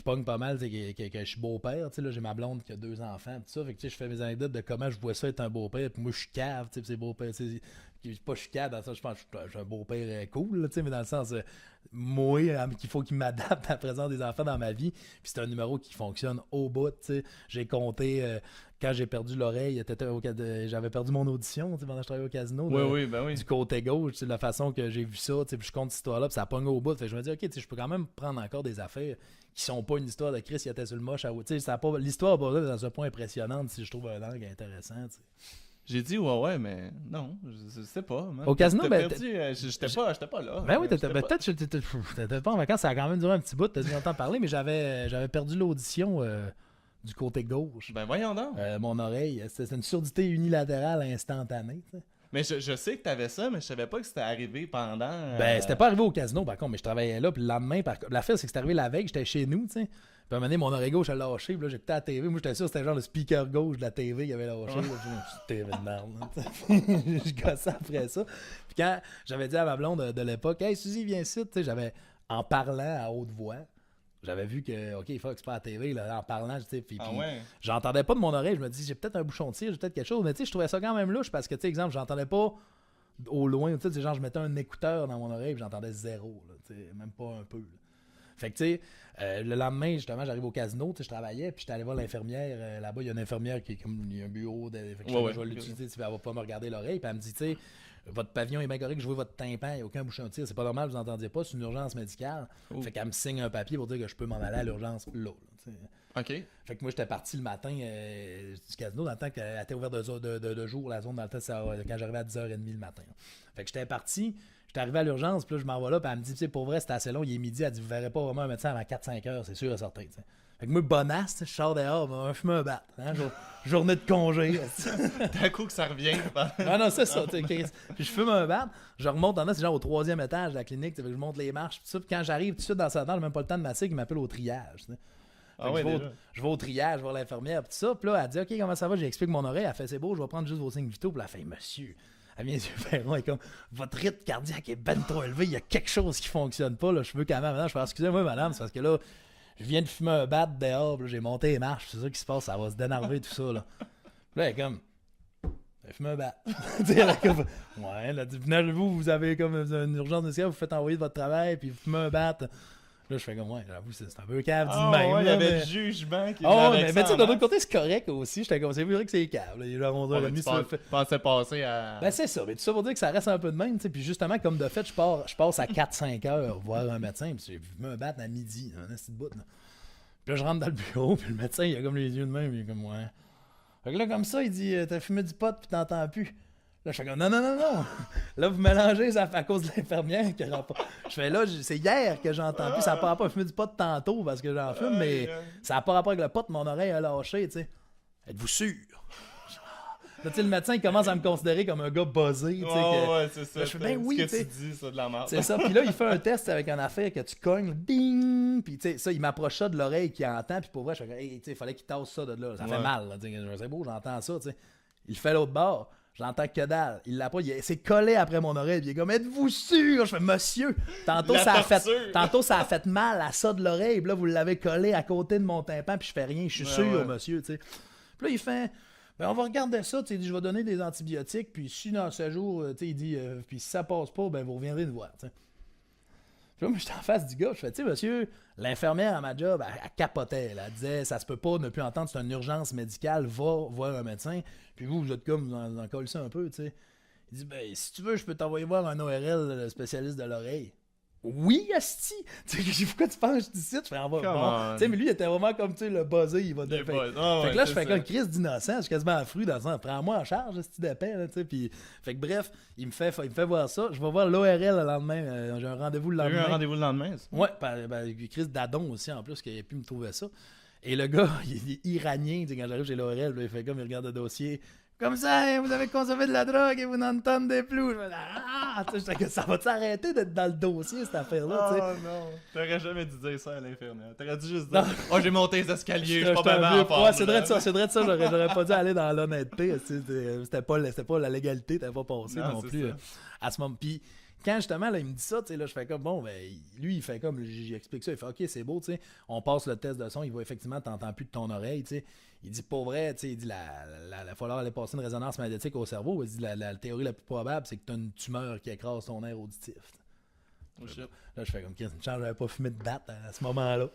pognent pas mal, tu sais, que je suis beau-père. Tu sais, là, j'ai ma blonde qui a 2 enfants, tout ça. Fait que, tu sais, je fais mes anecdotes de comment je vois ça être un beau-père. Puis moi, je suis cave, tu sais, c'est beau-père. Pas je suis cave dans ça, je pense que je suis un beau-père cool, tu sais, mais dans le sens, moi, qu'il faut qu'il m'adapte à la présence des enfants dans ma vie. Puis c'est un numéro qui fonctionne au bout, tu sais. J'ai compté, quand j'ai perdu l'oreille, j'avais perdu mon audition, tu sais, pendant que je travaillais au casino. Oui. Du côté gauche, tu sais, de la façon que j'ai vu ça, tu sais, puis je compte cette histoire-là, puis ça pogne au bout. Fait que je me dis, ok, tu sais, je peux quand même prendre encore des affaires qui sont pas une histoire de Chris, il était sur le moche à tu sais, l'histoire pas dans un point impressionnante si je trouve un angle intéressant, tu sais. J'ai dit ouais, mais non, je sais pas. Man. Au casino, ben. J'étais pas là. Ben oui, peut-être que t'étais pas en vacances, ça a quand même duré un petit bout, t'as dû longtemps parler, mais j'avais perdu l'audition du côté gauche. Ben voyons donc. Mon oreille, c'était une surdité unilatérale instantanée, tu sais. Mais je sais que t'avais ça, mais je savais pas que c'était arrivé pendant. Ben, c'était pas arrivé au casino, par contre, mais je travaillais là, puis le lendemain, l'affaire, c'est que c'est arrivé la veille, j'étais chez nous, tu sais. Puis à un moment donné, mon oreille gauche a lâché, puis là, j'écoutais la TV. Moi, j'étais sûr que c'était genre le speaker gauche de la TV qui avait lâché. Là, je TV de merde. Je gossais après ça. Puis quand j'avais dit à ma blonde de l'époque, hey, Suzy, viens ici, tu sais, j'avais, en parlant à haute voix, j'avais vu que, OK, il faut que c'est pas à la TV, là, en parlant, tu sais, puis j'entendais pas de mon oreille. Je me dis, j'ai peut-être un bouchon de cire, j'ai peut-être quelque chose. Mais tu sais, je trouvais ça quand même louche parce que, tu sais, exemple, j'entendais pas au loin, tu sais, genre, je mettais un écouteur dans mon oreille et j'entendais zéro, là, tu sais, même pas un peu, là. Fait que, tu sais, le lendemain, justement, j'arrive au casino, tu sais, je travaillais, puis j'étais allé voir l'infirmière. Là-bas, il y a une infirmière qui est comme, il y a un bureau. Fait que je vais l'utiliser, elle va pas me regarder l'oreille. Puis elle me dit, tu sais, votre pavillon est bien correct, je vois votre tympan, il n'y a aucun bouchon de tir. C'est pas normal, vous n'entendiez pas, c'est une urgence médicale. Fait qu'elle me signe un papier pour dire que je peux m'en aller à l'urgence là. OK. Fait que moi, j'étais parti le matin du casino, dans le temps qu'elle était ouverte de jour, la zone, dans le temps, quand j'arrivais à 10h30 le matin. Fait que j'étais parti. J'étais arrivé à l'urgence, puis là, je m'en vais là, puis elle me dit, tu sais, pour vrai, c'était assez long, il est midi, elle dit, vous verrez pas vraiment un médecin avant 4-5 heures, c'est sûr et certain, t'sais. Fait que moi, bonasse, je sors dehors, on fume un bat, hein, journée de congé. D'un coup que ça revient. Non, c'est ça, tu sais, puis je fume un bat, je remonte en bas, c'est genre au 3e étage de la clinique, fait que je monte les marches, puis quand j'arrive tout de suite dans sa tente, j'ai même pas le temps de masser, il m'appelle au triage, t'sais. Je vais au triage, je vois l'infirmière, puis ça, puis là, elle dit, OK, comment ça va, j'explique mon oreille, elle fait, c'est beau, je vais prendre juste vos signes vitaux, puis elle fait, monsieur. Elle vient sur Ferron, elle est comme, votre rythme cardiaque est ben trop élevé, il y a quelque chose qui fonctionne pas, là, je veux quand même, maintenant, je fais, excusez-moi, madame, c'est parce que là, je viens de fumer un bat dehors, là, j'ai monté les marches, c'est ça qui se passe, ça va se dénerver, tout ça, là. Puis là, elle est comme, j'ai fumé un bat. Tu sais, elle est comme, ouais, elle a dit, venez, vous avez comme une urgence de vous faites envoyer de votre travail, puis vous fumez un bat. Là, je fais comme, ouais, j'avoue, c'est un peu cave du même. Ouais, il y avait le jugement qui mais tu sais, de l'autre côté, c'est correct aussi. J'étais comme, c'est vrai que c'est cave. Là. Il a mis ça. Pensais passer à. Ben, c'est ça. Mais tout ça pour dire que ça reste un peu de même. T'sais. Puis justement, comme de fait, je passe à 4-5 heures voir un médecin. Puis j'ai vu me battre à midi. Un petit bout. Là. Puis là, je rentre dans le bureau. Puis le médecin, il a comme les yeux de même. Il est comme, ouais. Fait que là, comme ça, il dit, t'as fumé du pot, puis t'entends plus. Là, je fais comme, non. Là, vous mélangez ça à cause de l'infirmière qui rend pas. Je fais là, c'est hier que j'entends plus. Ça n'a pas rapport à fumer du pot de tantôt parce que j'en fume, mais ça n'a pas rapport avec le pot. Mon oreille a lâché, tu sais. Êtes-vous sûr? Là, tu sais, le médecin, il commence à me considérer comme un gars buzzé, tu sais. Ouais, c'est ça. Là, je fais, ben oui, tu dis, ça de la merde. C'est ça. Puis là, il fait un test avec une affaire que tu cognes, ding! Puis, tu sais, ça, il m'approche ça de l'oreille qu'il entend. Puis pour vrai, je fais, hey, tu sais, il fallait qu'il tasse ça de là. Ça fait mal, là. C'est beau, j'entends ça, tu sais. Il fait l'autre bord. J'entends que dalle. Il l'a pas. C'est collé après mon oreille. Il est comme, êtes-vous sûr? Je fais, monsieur, tantôt ça a fait mal à ça de l'oreille. Puis là, vous l'avez collé à côté de mon tympan. Puis je fais rien. Je suis sûr, monsieur, tu sais. Puis là, il fait, ben, on va regarder ça. Il dit, je vais donner des antibiotiques. Puis si dans 7 jours, il dit, puis si ça passe pas, ben, vous reviendrez nous voir, tu sais. Puis là, moi, j'étais en face du gars. Je fais, tu sais, monsieur, l'infirmière à ma job, elle capotait. Elle disait, ça se peut pas ne plus entendre, c'est une urgence médicale, va voir un médecin. Puis vous êtes comme, vous en collez ça un peu, tu sais. Il dit, ben, si tu veux, je peux t'envoyer voir un ORL, le spécialiste de l'oreille. Oui, asti! Tu sais, pourquoi tu penses que je dis ça? Je fais, bon. Tu sais, mais lui, il était vraiment comme, tu sais, le buzzé, il va te faire. Fait que là, je fais comme crise d'innocent, je suis quasiment affru dans ça. Prends-moi en charge, asti d'épais, là, tu sais. Puis, fait que bref, il me fait voir ça. Je vais voir l'ORL le lendemain. J'ai un rendez-vous le lendemain. T'as eu un rendez-vous le lendemain, ça? Ouais, Chris Dadon aussi, en plus, qui a pu me trouver ça. Et le gars, il est iranien, tu sais, quand j'arrive chez l'ORL, il fait comme, il regarde le dossier. Comme ça, vous avez consommé de la drogue et vous n'entendez plus. Ça va t'arrêter d'être dans le dossier, cette affaire-là? Oh non, t'aurais jamais dû dire ça à l'infirmière. T'aurais dû juste dire, j'ai monté les escaliers, je suis pas bien en forme. Ouais, c'est vrai de ça, j'aurais pas dû aller dans l'honnêteté. C'était pas la légalité, t'avais pas passé non plus à ce moment. Puis quand justement, là, il me dit ça, tu sais, là, je fais comme, bon, ben, lui, il fait comme, j'explique ça, il fait, ok, c'est beau, tu sais, on passe le test de son, il va effectivement, t'entends plus de ton oreille, tu sais. Il dit, pas vrai, tu sais, il dit, il va falloir aller passer une résonance magnétique au cerveau. Il dit, la théorie la plus probable, c'est que t'as une tumeur qui écrase ton nerf auditif. Oh, là, je fais comme, une chance, j'avais pas fumé de batte à ce moment-là.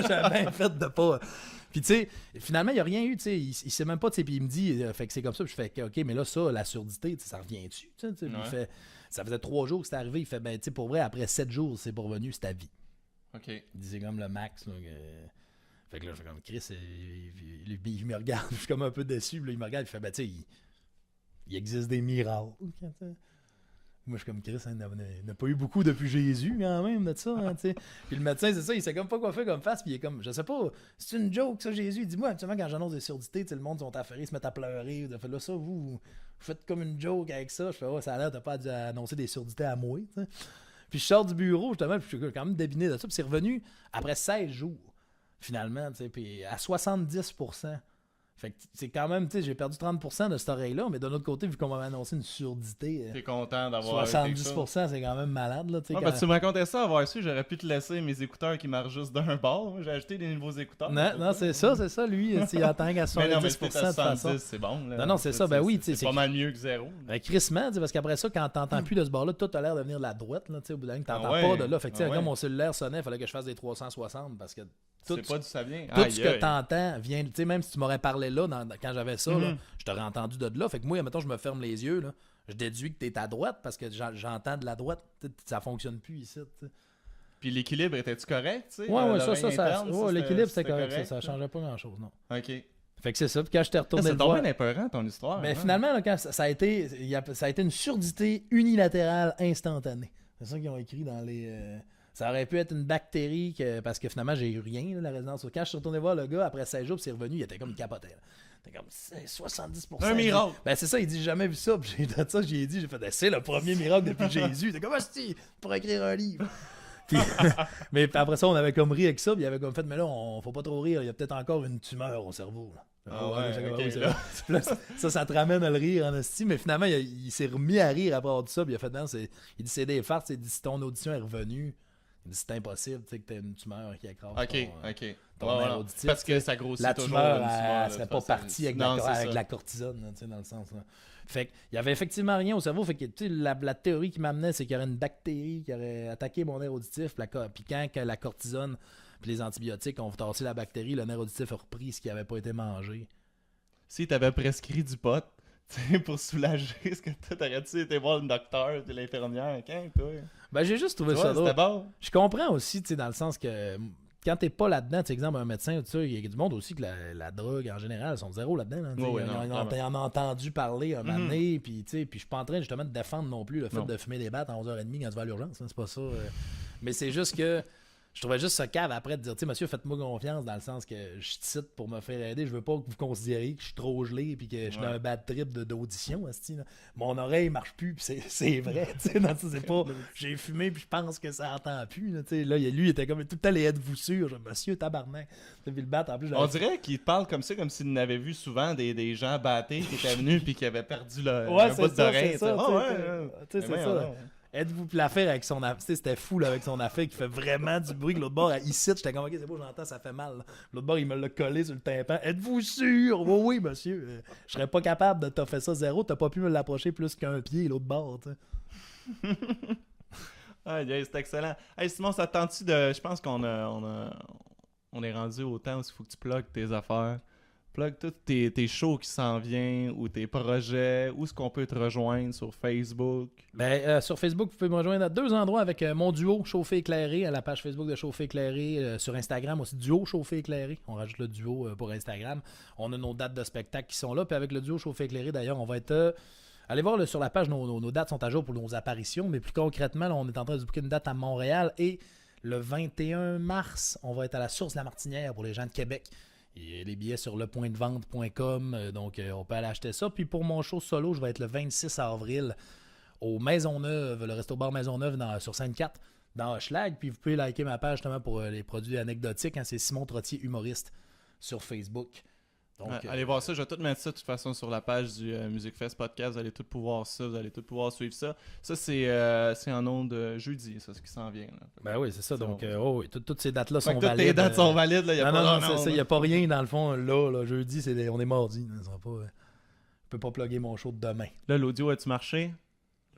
J'avais bien fait de pas. Puis, tu sais, finalement, il n'y a rien eu, tu sais, il sait même pas, tu sais, puis il me dit, fait que c'est comme ça, puis je fais, ok, mais là, ça, la surdité, ça revient-tu, tu sais, il fait, ça faisait 3 jours que c'était arrivé, il fait, ben, tu sais, pour vrai, après 7 jours, c'est pas revenu, c'est ta vie. Ok. Il disait comme le max, là, fait que là, je fais comme Chris, il me regarde, je suis comme un peu déçu, là, il me regarde, il fait, ben, tu sais, il existe des miracles. Moi, je suis comme Chris, il n'a pas eu beaucoup depuis Jésus, quand même, de ça, hein, tu sais. Puis le médecin, c'est ça, il sait comme pas quoi faire comme face, puis il est comme, je sais pas, c'est une joke, ça, Jésus. Dis-moi, habituellement, quand j'annonce des surdités, le monde sont affairés, ils se mettent à pleurer. Fait là, ça, vous faites comme une joke avec ça. Je fais, ouais, ça a l'air de pas annoncer des surdités à moi, tu sais. Puis je sors du bureau, justement, puis je suis quand même débiné de ça, puis c'est revenu après 16 jours. Finalement, tu sais, puis à 70%. Fait que c'est quand même, tu sais, j'ai perdu 30% de cette oreille-là, mais d'un autre côté, vu qu'on m'avait annoncé une surdité, t'es content d'avoir 70%, c'est quand même malade, là, tu sais. Tu me racontais ça, avoir su, j'aurais pu te laisser mes écouteurs qui marchent juste d'un bord. J'ai acheté des nouveaux écouteurs. Non, c'est ça, lui, il attend qu'à 70% de façon. C'est bon, là. Non, c'est ça, ben oui, tu sais. C'est pas mal mieux que zéro. Ben, crissement, parce qu'après ça, quand t'entends plus de ce bord-là, tout a l'air de venir de la droite, là, tu sais, au bout d'un moment, t'entends pas de là. Fait que, tu sais, comme mon cellulaire sonnait, il fallait que je fasse des 360 parce que. C'est pas d'où ça vient. Tout ce que t'entends vient. Tu sais, même si tu m'aurais parlé là, quand j'avais ça, là, je t'aurais entendu de là. Fait que moi, mettons, je me ferme les yeux, là. Je déduis que t'es à droite parce que j'entends de la droite. Ça fonctionne plus ici. T'sais. Puis l'équilibre, était-tu correct? T'sais? Ouais, l'équilibre, c'était correct. Ça changeait pas grand-chose, non. OK. Fait que c'est ça. Puis quand je t'ai retourné le voir... C'est tombé épeurant, ton histoire. Mais finalement, là, quand ça a été une surdité unilatérale instantanée. C'est ça qu'ils ont écrit dans les... Ça aurait pu être une bactérie, parce que finalement, j'ai eu rien, là, la résidence. Quand je suis retourné voir le gars, après 16 jours, puis c'est revenu, il était comme capoté. C'était comme 70%. Un miracle! Ben c'est ça, il dit, j'ai jamais vu ça. Puis j'ai dit, c'est le premier miracle depuis Jésus. T'es comme, hostie, pour écrire un livre. Puis, mais après ça, on avait comme ri avec ça, puis il avait comme fait, mais là, faut pas trop rire, il y a peut-être encore une tumeur au cerveau. Là. Là, ça te ramène à le rire en esti, mais finalement, il s'est remis à rire après avoir dit ça, puis il a fait, non, il dit, c'est des farces, il dit, si ton audition est revenue, il dit, c'est impossible, tu sais, que t'aies une tumeur qui écrase ton nerf auditif. Parce que ça grossit la toujours. La tumeur, elle serait pas partie avec la cortisone, tu sais, dans le sens là. Fait qu'il y avait effectivement rien au cerveau. Fait que la théorie qui m'amenait, c'est qu'il y aurait une bactérie qui aurait attaqué mon nerf auditif. Puis quand la cortisone puis les antibiotiques ont tassé la bactérie, le nerf auditif a repris ce qui n'avait pas été mangé. Si t'avais prescrit du pot pour soulager, est-ce que t'aurais-tu été voir le docteur et l'infirmière? Toi? Ben j'ai juste trouvé ça drôle. Bon. Je comprends aussi, tu sais, dans le sens que quand t'es pas là-dedans, tu exemple un médecin, il y a du monde aussi que la drogue en général, ils sont zéro là-dedans. Là, ils en ont entendu parler un moment donné, puis je suis pas en train justement de défendre non plus le fait de fumer des battes à 11h30 quand tu vas à l'urgence, hein, c'est pas ça. Mais c'est juste que je trouvais juste ça cave après de dire, tu sais, monsieur, faites-moi confiance dans le sens que je cite pour me faire aider. Je veux pas que vous considériez que je suis trop gelé et que je suis dans un bad trip d'audition. Mon oreille marche plus, puis c'est vrai. C'est pas j'ai fumé puis je pense que ça entend plus. Là, lui, il était comme tout le temps les êtes-vous sûr, monsieur tabarnak. Puis le bat, en plus, on dirait qu'il parle comme ça, comme s'il n'avait vu souvent des gens battés qui étaient venus puis qui avaient perdu un bout d'oreille. C'est ça. Êtes-vous puis l'affaire avec son affaire, c'était fou là, avec son affaire qui fait vraiment du bruit. Que l'autre bord, ici, j'étais comme, ok, c'est beau, j'entends, ça fait mal. Là. L'autre bord, il me l'a collé sur le tympan. Êtes-vous sûr? Oui, monsieur. Je serais pas capable de t'offrir ça zéro. T'as pas pu me l'approcher plus qu'un pied, l'autre bord, tu sais. Ah, yeah, c'est excellent. Hey, Simon, ça te tente-tu de. Je pense on est rendu au temps où il faut que tu plugues tes affaires. Plug tous tes shows qui s'en viennent ou tes projets. Où est-ce qu'on peut te rejoindre sur Facebook? Sur Facebook, vous pouvez me rejoindre à 2 endroits avec mon duo Chauffé Éclairé, à la page Facebook de Chauffé Éclairé, sur Instagram aussi, duo Chauffé Éclairé. On rajoute le duo pour Instagram. On a nos dates de spectacle qui sont là. Puis avec le duo Chauffé Éclairé, d'ailleurs, on va être... allez voir sur la page, nos dates sont à jour pour nos apparitions. Mais plus concrètement, là, on est en train de booker une date à Montréal. Et le 21 mars, on va être à la Source de la Martinière pour les gens de Québec. Et les billets sur lepointdevente.com, donc on peut aller acheter ça. Puis pour mon show solo, je vais être le 26 avril au Maisonneuve, le resto-bar Maisonneuve sur Sainte-4, dans Hochelag. Puis vous pouvez liker ma page justement pour les produits anecdotiques. C'est Simon Trottier, humoriste, sur Facebook. Donc, allez voir ça, je vais tout mettre ça de toute façon sur la page du Music Fest Podcast. Vous allez tout pouvoir ça, vous allez tout pouvoir suivre ça. Ça, c'est en ondes jeudi, ça, ce qui s'en vient. Là. Ben oui, c'est ça. Donc, oui, toutes ces dates-là sont toutes valides. Toutes tes dates sont valides. Là, non, il n'y a pas rien dans le fond. Là jeudi, on est mardi. Je ne peux pas plugger mon show de demain. Là, l'audio, a-tu marché?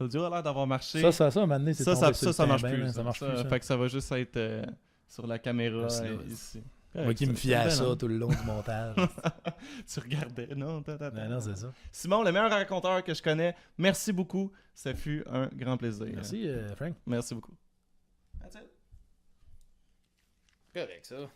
L'audio a l'air d'avoir marché. Ça, maintenant, c'est ça marche plus. Ça marche plus. Fait que ça va juste être sur la caméra ici. Moi qui me fiais à ça tout le long du montage. Tu regardais, non? Non, c'est ça. Simon, le meilleur raconteur que je connais, merci beaucoup. Ça fut un grand plaisir. Merci, Frank. Merci beaucoup. That's it. Correct, ça.